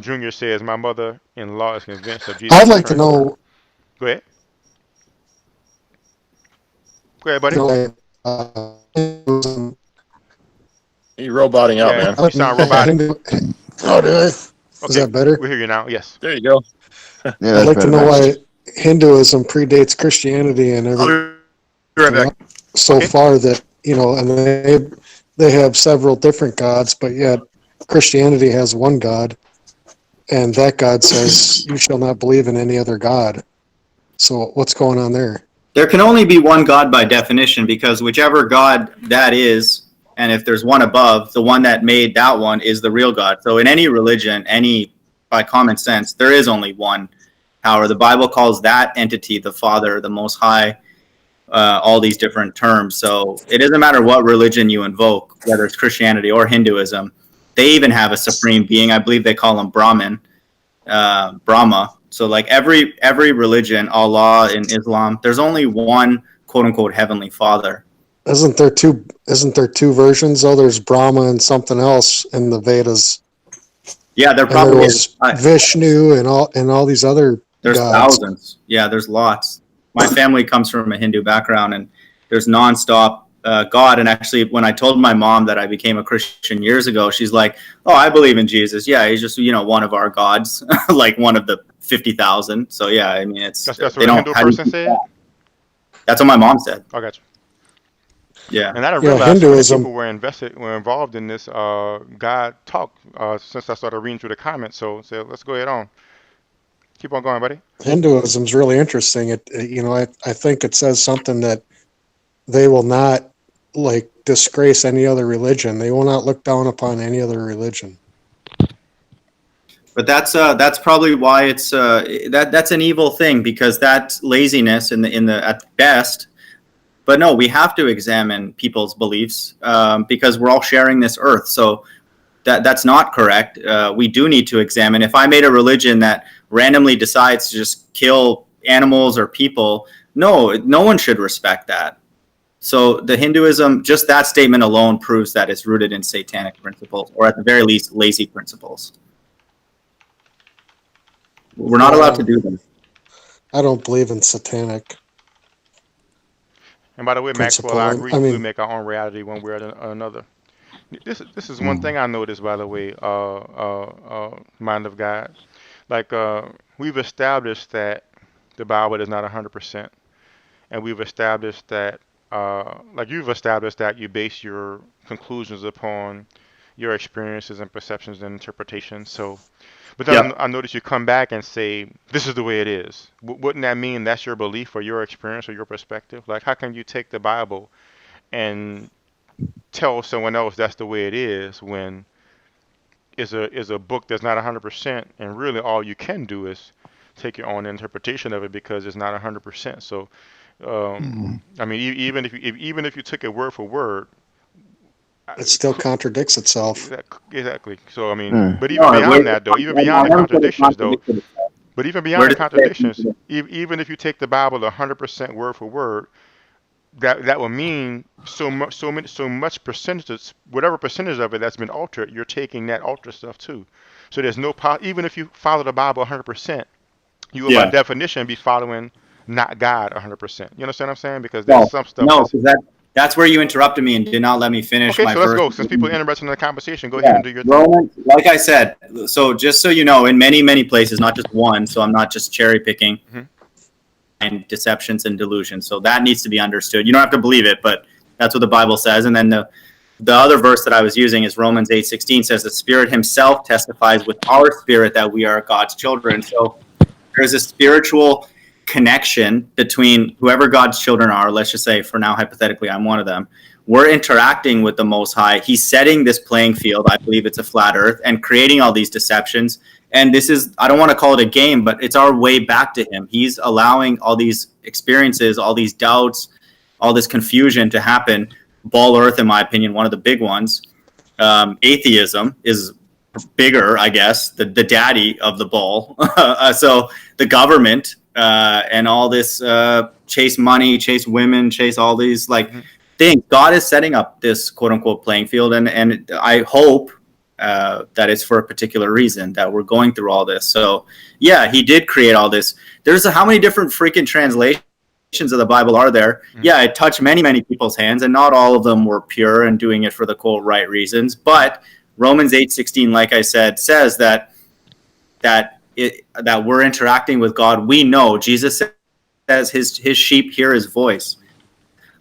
Junior says, my mother-in-law is convinced of Jesus. I'd like to know. Go ahead. Go ahead, buddy. You're roboting out, man. You sound robotic. Oh, do I? Is that better? We hear you now. Yes. There you go. Yeah, I'd like to know why Hinduism predates Christianity and everything. So far that and they have several different gods, but yet Christianity has one God, and that God says you shall not believe in any other god. So what's going on there? There can only be one God by definition, because whichever God that is, and if there's one above, the one that made that one is the real God. So in any religion, by common sense, there is only one power. The Bible calls that entity the Father, the Most High, all these different terms. So it doesn't matter what religion you invoke, whether it's Christianity or Hinduism. They even have a supreme being. I believe they call him Brahman, Brahma. So like every religion, Allah in Islam, there's only one quote unquote heavenly Father. Isn't there two versions though? There's Brahma and something else in the Vedas. Yeah, there probably is Vishnu and all these other There's gods. Thousands. Yeah, there's lots. My family comes from a Hindu background, and there's nonstop God. And actually, when I told my mom that I became a Christian years ago, she's like, "Oh, I believe in Jesus. Yeah, he's just one of our gods, like one of the 50,000." So yeah, I mean, it's that's what a Hindu person said. That's what my mom said. I got you. Yeah, and I didn't realize Hinduism. people were involved in this God talk since I started reading through the comments. So let's go ahead on. Keep on going, buddy. Hinduism's really interesting. I think it says something that they will not disgrace any other religion. They will not look down upon any other religion. But that's probably why it's that's an evil thing, because that's laziness in the at best. But no, we have to examine people's beliefs because we're all sharing this earth. So that's not correct. We do need to examine. If I made a religion that randomly decides to just kill animals or people, no one should respect that. So the Hinduism, just that statement alone proves that it's rooted in satanic principles, or at the very least, lazy principles. We're not allowed to do them. I don't believe in satanic. And by the way, Maxwell, I agree. We make our own reality one way or another. This is one thing I noticed, by the way, Mind of God. We've established that the Bible is not 100%, and we've established that, you've established that you base your conclusions upon your experiences and perceptions and interpretations. So, but then I notice you come back and say, this is the way it is. Wouldn't that mean that's your belief or your experience or your perspective? Like, how can you take the Bible and tell someone else that's the way it is when it's a book that's not 100%, and really all you can do is take your own interpretation of it because it's not 100%. So, I mean, even if you took it word for word, it still contradicts itself. Exactly. So I mean, but even beyond that, though, even beyond the contradictions, though, But even Where beyond the does it say? contradictions, even if you take the Bible 100% word for word, that will mean so much percentage, whatever percentage of it that's been altered, you're taking that altered stuff too. So there's no even if you follow the Bible 100%, you will by Yeah. definition be following not God 100%. You understand what I'm saying? Because there's No, some stuff no, that's 'cause that's where you interrupted me and did not let me finish okay. my So let's verse. go. Since people are interested in the conversation, go ahead Yeah, and do your thing. Romans, like I said, so just so you know, in many, many places, not just one, so I'm not just cherry picking and deceptions and delusions. So that needs to be understood. You don't have to believe it, but that's what the Bible says. And then the other verse that I was using is Romans 8:16 says the Spirit himself testifies with our spirit that we are God's children. So there's a spiritual connection between whoever God's children are. Let's just say for now, hypothetically, I'm one of them. We're interacting with the Most High. He's setting this playing field. I believe it's a flat earth and creating all these deceptions. And this is, I don't want to call it a game, but it's our way back to him. He's allowing all these experiences, all these doubts, all this confusion to happen. Ball earth, in my opinion, one of the big ones. Atheism is bigger, I guess, the daddy of the ball. So the government and all this chase money, chase women, chase all these things. God is setting up this quote unquote playing field, and I hope that it's for a particular reason that we're going through all this. So yeah, he did create all this. There's how many different freaking translations of the Bible are there? Yeah, it touched many people's hands, and not all of them were pure and doing it for the quote right reasons, but Romans 8:16, like I said, says that we're interacting with God. We know Jesus says his sheep hear his voice.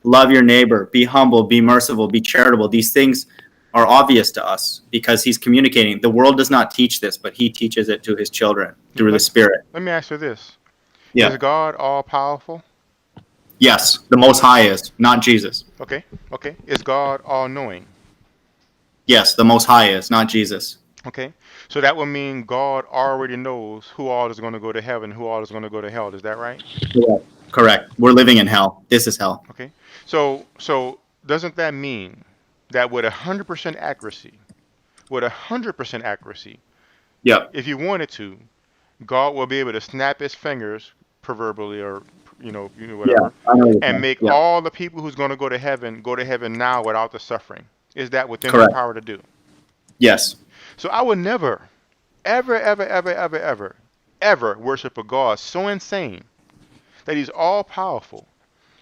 Love your neighbor, be humble, be merciful, be charitable. These things are obvious to us because he's communicating. The world does not teach this, but he teaches it to his children through the Spirit. Let me ask you this. Yeah. Is God all powerful? Yes, the Most High is, not Jesus. Okay. Is God all knowing? Yes, the Most High is, not Jesus. Okay. So that would mean God already knows who all is going to go to heaven, who all is going to go to hell. Is that right? Correct. We're living in hell. This is hell. Okay. So doesn't that mean that with 100% accuracy, yeah, if you wanted to, God will be able to snap his fingers, proverbially, or whatever, and make all the people who's going to go to heaven now without the suffering. Is that within his power to do? Yes. So I would never, ever worship a God so insane that he's all powerful,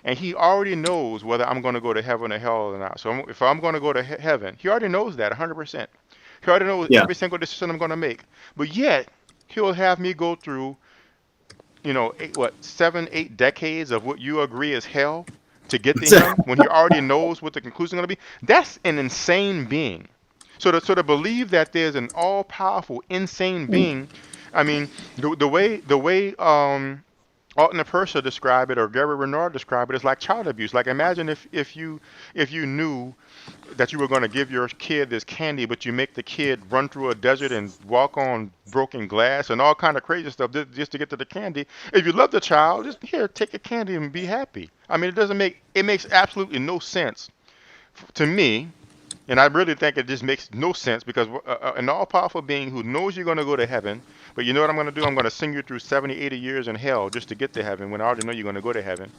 and he already knows whether I'm going to go to heaven or hell or not. So if I'm going to go to heaven, he already knows that 100%. He already knows every single decision I'm going to make. But yet, he'll have me go through, 7, 8 decades of what you agree is hell to get to him when he already knows what the conclusion is going to be. That's an insane being. So to believe that there's an all-powerful, insane being, I mean, the way Alton Persa described it, or Gary Renard described it, is like child abuse. Like imagine if you knew that you were going to give your kid this candy, but you make the kid run through a desert and walk on broken glass and all kind of crazy stuff just to get to the candy. If you love the child, just here, take a candy and be happy. I mean, it makes absolutely no sense to me. And I really think it just makes no sense because an all-powerful being who knows you're going to go to heaven, but you know what I'm going to do? I'm going to send you through 70, 80 years in hell just to get to heaven when I already know you're going to go to heaven.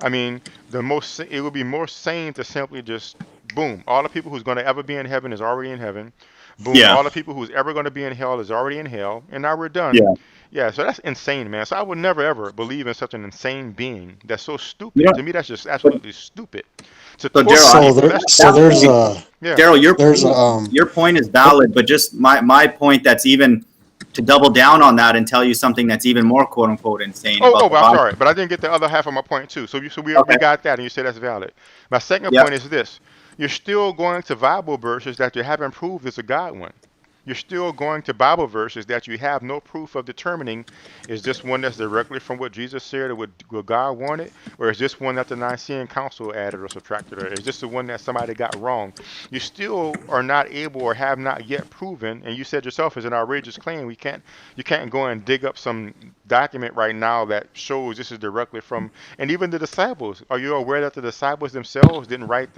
I mean, it would be more sane to simply just, boom, all the people who's going to ever be in heaven is already in heaven. Boom, all the people who's ever going to be in hell is already in hell, and now we're done. Yeah, so that's insane, man. So I would never, ever believe in such an insane being that's so stupid. To me, that's just absolutely stupid. Darryl, your point is valid, but just my point that's even to double down on that and tell you something that's even more quote unquote insane. I'm sorry, but I didn't get the other half of my point too. So we got that, and you said that's valid. My second point is this: you're still going to Bible verses that you haven't proved is a God one. You're still going to Bible verses that you have no proof of determining is this one that's directly from what Jesus said or what God wanted, or is this one that the Nicene Council added or subtracted, or is this the one that somebody got wrong? You still are not able or have not yet proven, and you said yourself it's an outrageous claim. You can't go and dig up some document right now that shows this is directly from, and even the disciples. Are you aware that the disciples themselves didn't write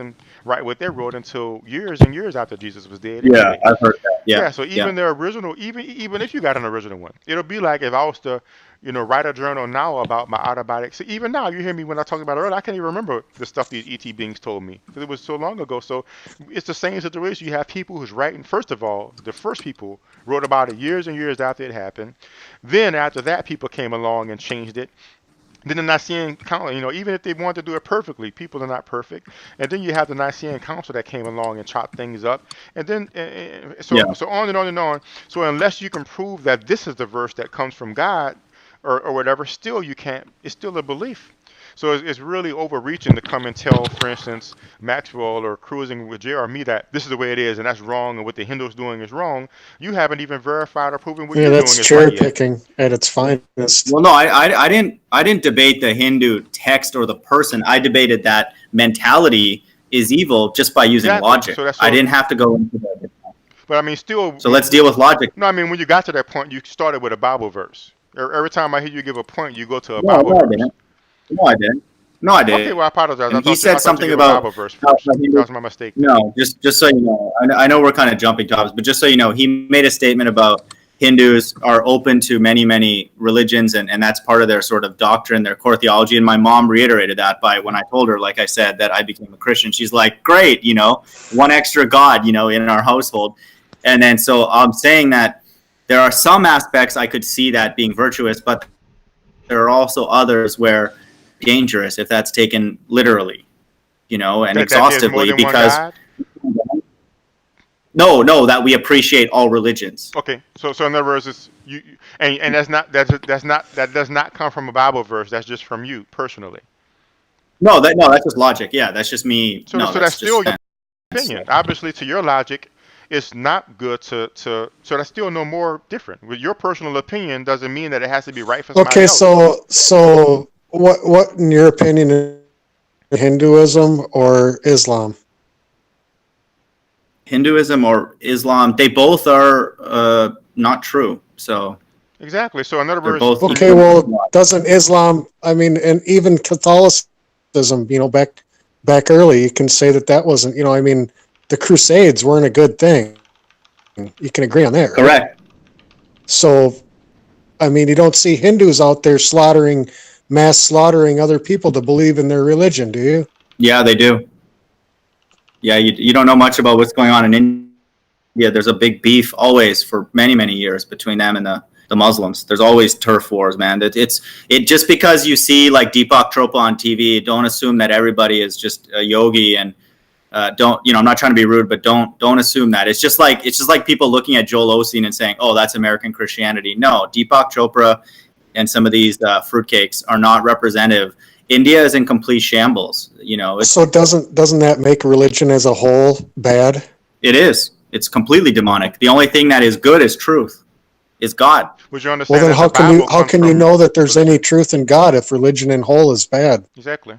what they wrote until years and years after Jesus was dead? Yeah, I've heard that. Yeah, so even the original, even if you got an original one, it'll be like if I was to, write a journal now about my out of body. So even now, you hear me when I talk about it earlier, I can't even remember the stuff these ET beings told me because it was so long ago. So it's the same situation. You have people who's writing. First of all, the first people wrote about it years and years after it happened. Then after that, people came along and changed it. Then the Nicene Council, even if they want to do it perfectly, people are not perfect. And then you have the Nicene Council that came along and chopped things up. And then, so on and on and on. So unless you can prove that this is the verse that comes from God or whatever, still you can't, it's still a belief. So it's really overreaching to come and tell, for instance, Maxwell or Cruising with J or me that this is the way it is and that's wrong and what the Hindu's doing is wrong. You haven't even verified or proven what you're doing is right yet. Yeah, that's cherry picking at its finest. Well, no, I didn't debate the Hindu text or the person. I debated that mentality is evil just by using logic. So I didn't have to go into that. But I mean, still. So let's deal with logic. No, I mean, when you got to that point, you started with a Bible verse. Every time I hear you give a point, you go to a Bible verse. No, I didn't. No, I didn't. Okay, well, I apologize. He said something about Bible verse first. That was my mistake. No, just so you know, I know we're kind of jumping topics, but just so you know, he made a statement about Hindus are open to many, many religions, and that's part of their sort of doctrine, their core theology. And my mom reiterated that by when I told her, like I said, that I became a Christian. She's like, great, one extra God, in our household. And then so I'm saying that there are some aspects I could see that being virtuous, but there are also others where dangerous if that's taken literally, and exhaustively, because that we appreciate all religions. Okay, so in other words, it's you, and that does not come from a Bible verse. That's just from you personally. No, that's just logic. Yeah, that's just me. So that's still your opinion. Obviously, to your logic, it's not good to. So that's still no more different. With your personal opinion doesn't mean that it has to be right for somebody else. Okay, so. What, in your opinion, is Hinduism or Islam? Hinduism or Islam, they both are not true. So exactly. So in other words, okay. Well, doesn't Islam? I mean, and even Catholicism. Back early, you can say that wasn't. I mean, the Crusades weren't a good thing. You can agree on that, right? Correct. So, I mean, you don't see Hindus out there mass slaughtering other people to believe in their religion, do you? Yeah, they do. Yeah, you don't know much about what's going on in India. There's a big beef always for many, many years between them and the Muslims. There's always turf wars, man. It just because you see like Deepak Chopra on TV, don't assume that everybody is just a yogi and don't, I'm not trying to be rude, but don't assume that. It's just like people looking at Joel Osteen and saying, "Oh, that's American Christianity." No, Deepak Chopra and some of these fruitcakes are not representative. India is in complete shambles. So doesn't that make religion as a whole bad? It is. It's completely demonic. The only thing that is good is truth, is God. Would you understand? Well, then how can you know that there's any truth in God if religion in whole is bad? Exactly.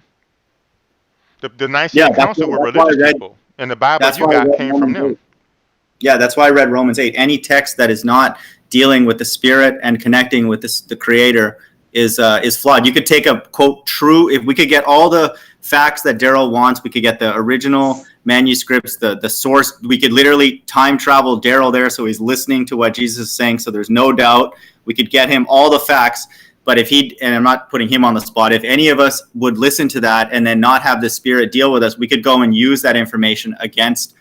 The Nicene Council were religious people, and the Bible you got came from them. Yeah, that's why I read Romans 8. Any text that is not dealing with the Spirit and connecting with the Creator is flawed. You could take a quote true. If we could get all the facts that Darryl wants, we could get the original manuscripts, the source. We could literally time travel Darryl there, so he's listening to what Jesus is saying. So there's no doubt we could get him all the facts. But if and I'm not putting him on the spot, if any of us would listen to that and then not have the Spirit deal with us, we could go and use that information against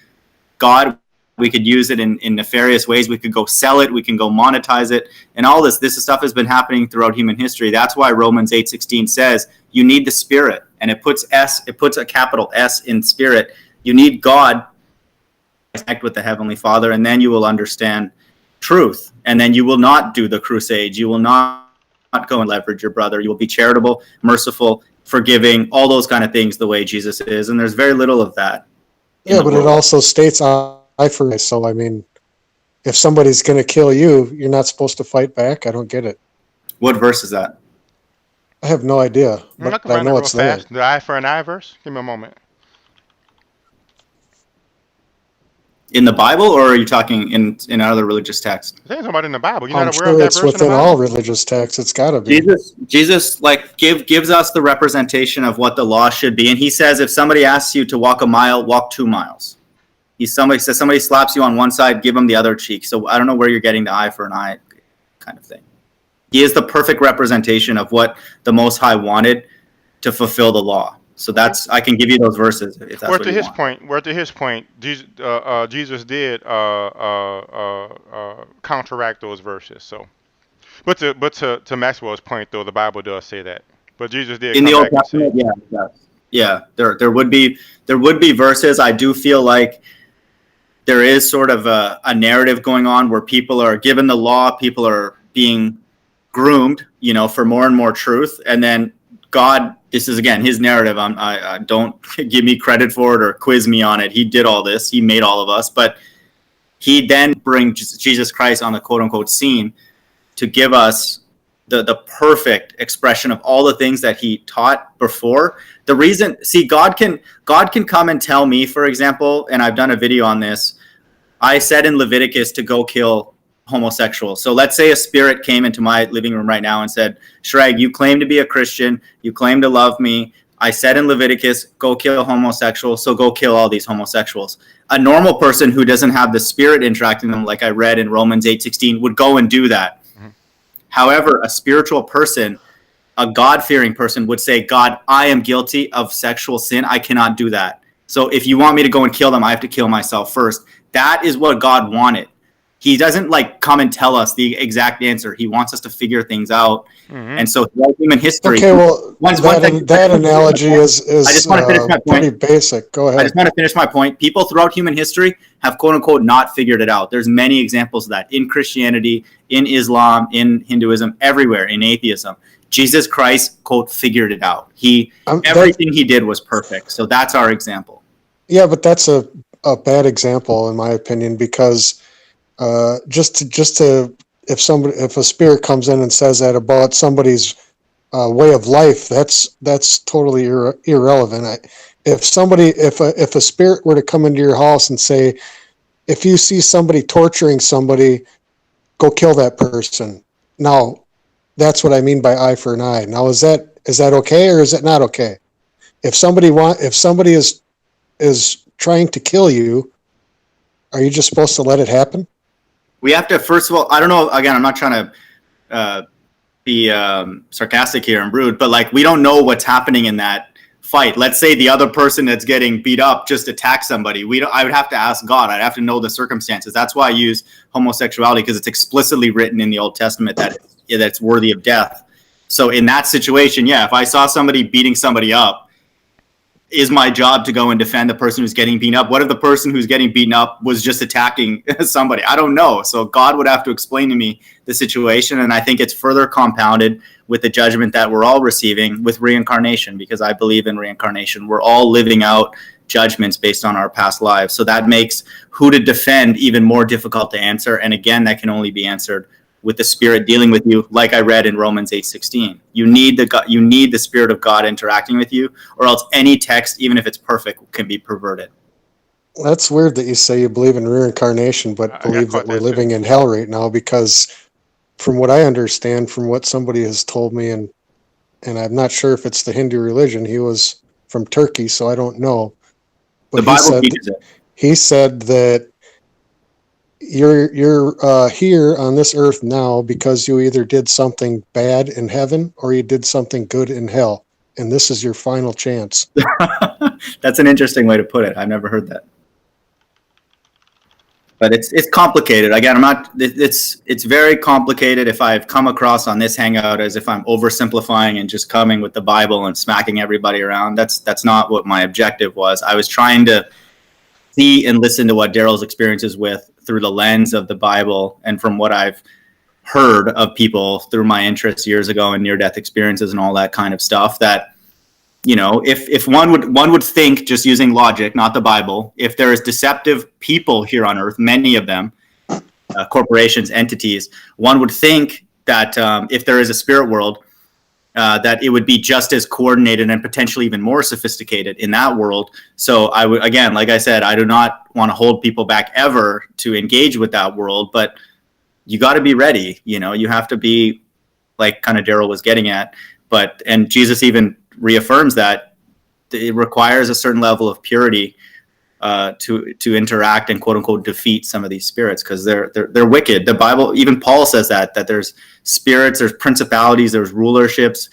God. We could use it in nefarious ways. We could go sell it. We can go monetize it. And all this stuff has been happening throughout human history. That's why Romans 8:16 says you need the Spirit. And it puts a capital S in Spirit. You need God to connect with the Heavenly Father, and then you will understand truth. And then you will not do the crusades. You will not go and leverage your brother. You will be charitable, merciful, forgiving, all those kind of things the way Jesus is. And there's very little of that. Yeah, but it also states eye for eye. So, I mean, if somebody's going to kill you, you're not supposed to fight back? I don't get it. What verse is that? I have no idea, but I know it's there. The eye for an eye verse? Give me a moment. In the Bible, or are you talking in other religious texts? I think it's about in the Bible. You're I'm not aware sure of that it's verse within all religious texts. It's got to be. Jesus gives us the representation of what the law should be. And he says, if somebody asks you to walk a mile, walk 2 miles. Somebody slaps you on one side, give them the other cheek. So I don't know where you're getting the eye for an eye kind of thing. He is the perfect representation of what the Most High wanted to fulfill the law. So I can give you those verses if that's what you want. Where to his point, Jesus did counteract those verses. So, but to Maxwell's point though, the Bible does say that. But Jesus did in the Old Testament. Yeah. There would be verses. I do feel like there is sort of a narrative going on where people are given the law, people are being groomed, for more and more truth, and then God, this is again his narrative. I don't give me credit for it or quiz me on it. He did all this. He made all of us, but he then brings Jesus Christ on the quote unquote scene to give us the perfect expression of all the things that he taught before. The reason, God can come and tell me, for example, and I've done a video on this. I said in Leviticus to go kill homosexuals. So let's say a spirit came into my living room right now and said, Shreg, you claim to be a Christian. You claim to love me. I said in Leviticus, go kill homosexuals. So go kill all these homosexuals. A normal person who doesn't have the spirit interacting them, like I read in Romans 8:16, would go and do that. Mm-hmm. However, a spiritual person, a God-fearing person would say, God, I am guilty of sexual sin. I cannot do that. So if you want me to go and kill them, I have to kill myself first. That is what God wanted. He doesn't come and tell us the exact answer. He wants us to figure things out. Mm-hmm. And so throughout human history. Okay, well, that analogy is I just want to finish my point. Pretty basic. Go ahead. I just want to finish my point. People throughout human history have quote unquote not figured it out. There's many examples of that in Christianity, in Islam, in Hinduism, everywhere, in atheism. Jesus Christ, quote, figured it out. Everything he did was perfect. So that's our example. Yeah, but that's a bad example in my opinion, because if a spirit comes in and says that about somebody's way of life, that's totally irrelevant. If a spirit were to come into your house and say, if you see somebody torturing somebody, go kill that person. Now, that's what I mean by eye for an eye. Now, is that okay or is it not okay? If somebody is trying to kill you, are you just supposed to let it happen? We have to, first of all, I don't know, again, I'm not trying to be sarcastic here and rude, but we don't know what's happening in that fight. Let's say the other person that's getting beat up just attacked somebody. I would have to ask God. I'd have to know the circumstances. That's why I use homosexuality, because it's explicitly written in the Old Testament that it's worthy of death. So in that situation, if I saw somebody beating somebody up, is my job to go and defend the person who's getting beaten up? What if the person who's getting beaten up was just attacking somebody? I don't know. So God would have to explain to me the situation. And I think it's further compounded with the judgment that we're all receiving with reincarnation, because I believe in reincarnation. We're all living out judgments based on our past lives. So that makes who to defend even more difficult to answer. And again, that can only be answered with the Spirit dealing with you, like I read in Romans 8:16. You need the Spirit of God interacting with you, or else any text, even if it's perfect, can be perverted. That's weird that you say you believe in reincarnation, but believe that we're living in hell right now, because from what I understand, from what somebody has told me, and I'm not sure if it's the Hindu religion, he was from Turkey, so I don't know. But the Bible teaches it. He said that you're here on this earth now because you either did something bad in heaven or you did something good in hell, and this is your final chance. That's an interesting way to put it. I've never heard that. But it's complicated. Again, it's very complicated. If I've come across on this hangout as if I'm oversimplifying and just coming with the Bible and smacking everybody around, that's not what my objective was. I was trying to see and listen to what Darryl's experiences with through the lens of the Bible, and from what I've heard of people through my interests years ago and near-death experiences and all that kind of stuff, that, if one would think, just using logic, not the Bible, if there is deceptive people here on earth, many of them, corporations, entities, one would think that if there is a spirit world, that it would be just as coordinated and potentially even more sophisticated in that world. So I would, again, like I said, I do not want to hold people back ever to engage with that world, but you got to be ready. You have to be, like kind of Darryl was getting at, and Jesus even reaffirms that it requires a certain level of purity to interact and quote unquote defeat some of these spirits, because they're wicked. The Bible, even Paul says that there's spirits, there's principalities, there's rulerships.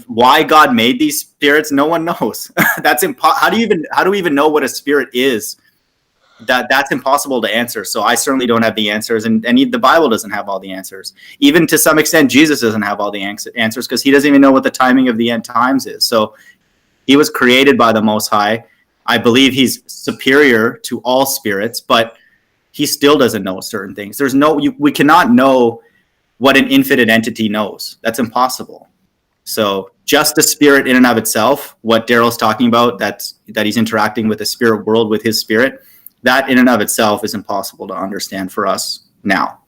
Why God made these spirits, no one knows. That's how do we even know what a spirit is? That's impossible to answer. So I certainly don't have the answers, and the Bible doesn't have all the answers. Even to some extent, Jesus doesn't have all the answers, because he doesn't even know what the timing of the end times is. So he was created by the Most High. I believe he's superior to all spirits, but he still doesn't know certain things. We cannot know what an infinite entity knows. That's impossible. So just the spirit in and of itself, what Darryl's talking about, that he's interacting with the spirit world with his spirit, that in and of itself is impossible to understand for us now.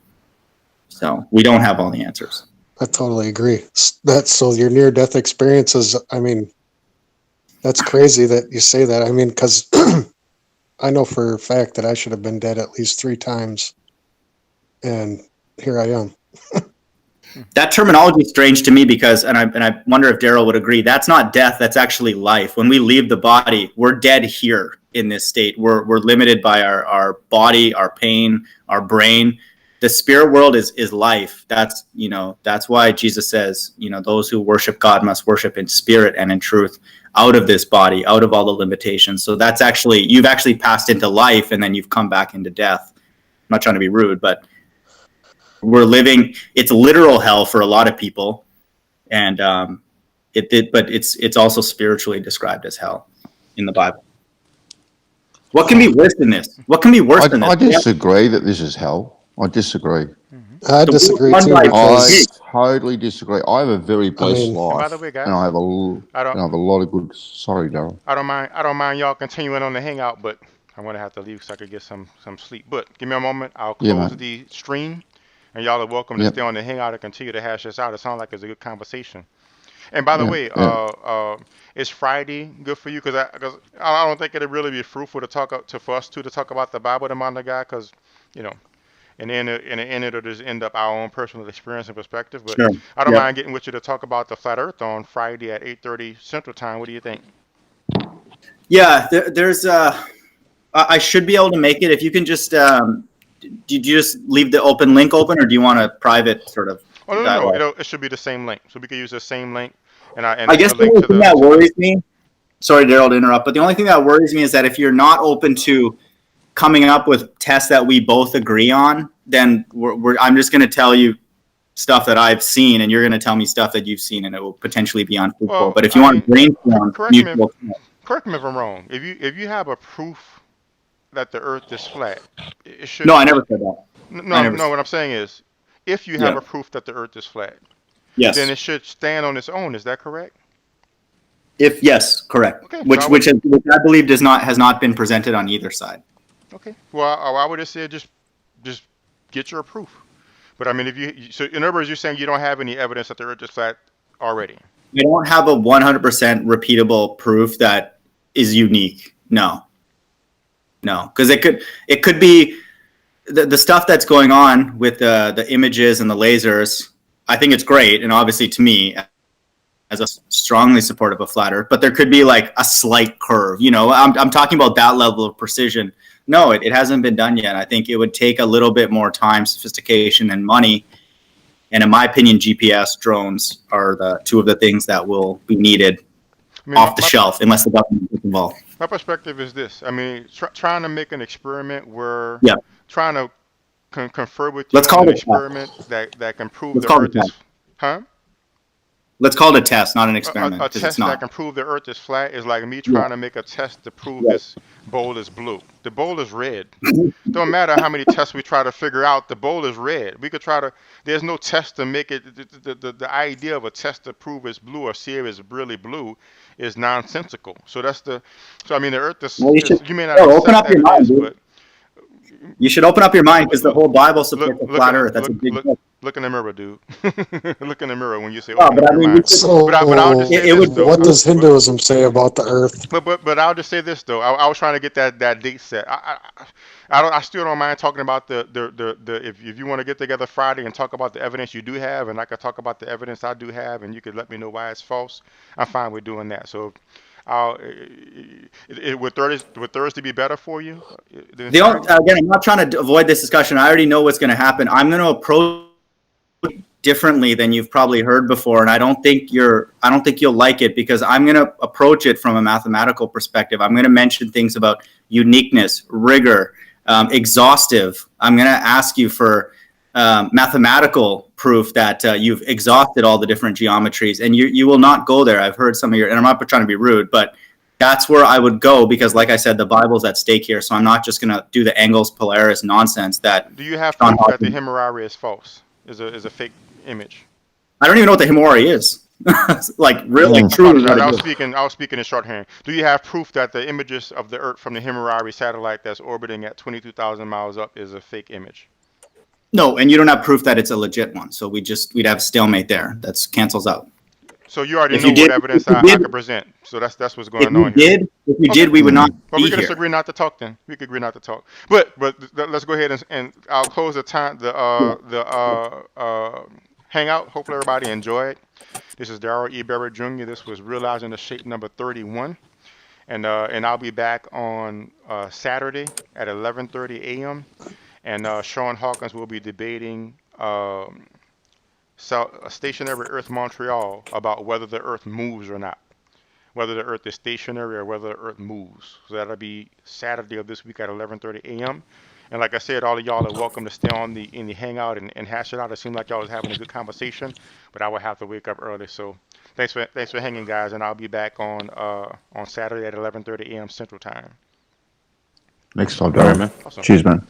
So we don't have all the answers. I totally agree. So your near-death experiences, I mean, that's crazy that you say that. I mean, because I know for a fact that I should have been dead at least 3 times, and here I am. That terminology is strange to me, because, and I wonder if Darryl would agree, that's not death, that's actually life. When we leave the body, we're dead here in this state. We're limited by our body, our pain, our brain. The spirit world is life. That's why Jesus says, those who worship God must worship in spirit and in truth, out of this body, out of all the limitations. So that's you've actually passed into life, and then you've come back into death. I'm not trying to be rude, but we're living, it's literal hell for a lot of people, and but it's also spiritually described as hell in the Bible. What can be worse than this? What can be worse than this? I disagree that this is hell. I disagree. I disagree too. I totally disagree. I have a very blessed life, by the way, guys, and I have a lot of good. Sorry, Darryl. I don't mind y'all continuing on the hangout, but I'm gonna have to leave so I could get some sleep. But give me a moment. I'll close the stream. And y'all are welcome to stay on the hangout and continue to hash this out. It sounds like it's a good conversation. And by the way, is Friday good for you? Because I don't think it'd really be fruitful for us to talk about the Bible, the man, the guy, because in the end it'll just end up our own personal experience and perspective. But sure. I don't mind getting with you to talk about the flat Earth on Friday at 8:30 Central Time. What do you think? Yeah, there's I should be able to make it if you can just. Did you just leave the open link open, or do you want a private sort of? Oh no, it should be the same link, so we can use the same link. And I guess the only thing that worries me. Sorry, Darryl, to interrupt, but the only thing that worries me is that if you're not open to coming up with tests that we both agree on, then I'm just going to tell you stuff that I've seen, and you're going to tell me stuff that you've seen, and it will potentially be unfruitful. Well, but if you want to brainstorm, correct me if I'm wrong. If you have a proof that the Earth is flat, it should. No, I never said that. No. What I'm saying is, if you have a proof that the Earth is flat, yes, then it should stand on its own. Is that correct? Yes, correct. Okay, which I believe has not been presented on either side. Okay. Well, I would have said just get your proof. But I mean, so in other words, you're saying you don't have any evidence that the Earth is flat already. You don't have a 100% repeatable proof that is unique. No, because it could be the stuff that's going on with the images and the lasers. I think it's great, and obviously to me, as a strongly supportive of flat Earth, but there could be like a slight curve. I'm talking about that level of precision. No, it hasn't been done yet. I think it would take a little bit more time, sophistication, and money. And in my opinion, GPS drones are the two of the things that will be needed off the shelf unless the government gets involved. My perspective is this. I mean, trying to make an experiment where trying to confer with you on an experiment that can prove the Earth is... Huh? Let's call it a test, not an experiment. A test that can prove the Earth is flat is like me trying to make a test to prove this bowl is blue. The bowl is red. Don't matter how many tests we try to figure out, the bowl is red. We could try to... There's no test to make it... The idea of a test to prove it's blue or see if it's really blue is nonsensical. So that's the... So I mean, the Earth is... Well, you may not open up your mind, but you should open up your mind because the whole Bible supports the flat Earth. That's a big deal. Look in the mirror, dude. Look in the mirror when you say what does Hinduism say about the Earth? But I'll just say this though. I was trying to get that date set. I still don't mind talking about the if you want to get together Friday and talk about the evidence you do have, and I could talk about the evidence I do have, and you could let me know why it's false. I'm fine with doing that. So Would Thursday be better for you? Again, I'm not trying to avoid this discussion. I already know what's going to happen. I'm going to approach differently than you've probably heard before, and I don't think you'll like it, because I'm going to approach it from a mathematical perspective. I'm going to mention things about uniqueness, rigor, exhaustive. I'm going to ask you for mathematical proof that you've exhausted all the different geometries, and you will not go there. I've heard some of and I'm not trying to be rude, but that's where I would go, because like I said, the Bible's at stake here. So I'm not just going to do the Angles Polaris nonsense that. Do you have proof that the Himurari is false? Is a fake image? I don't even know what the Himurari is. Like true. I was speaking in shorthand. Do you have proof that the images of the Earth from the Himurari satellite that's orbiting at 22,000 miles up is a fake image? No, and you don't have proof that it's a legit one. So we'd have stalemate there. That's cancels out. So you already know what evidence I could present. So that's what's going on here. If you did, we would not. But we can just agree not to talk then. We could agree not to talk. But let's go ahead and I'll close the hangout. Hopefully everybody enjoy it. This is DarrylEBerryJr. This was Realizing the Shape number 31. And I'll be back on Saturday at 11:30 a.m. And Sean Hawkins will be debating stationary Earth Montreal about whether the Earth moves or not, whether the Earth is stationary or whether the Earth moves. So that'll be Saturday of this week at 11:30 a.m. And like I said, all of y'all are welcome to stay on in the hangout and hash it out. It seemed like y'all was having a good conversation, but I will have to wake up early. So thanks for hanging, guys, and I'll be back on Saturday at 11:30 a.m. Central Time. Next time, Darryl. Awesome. Cheers, man.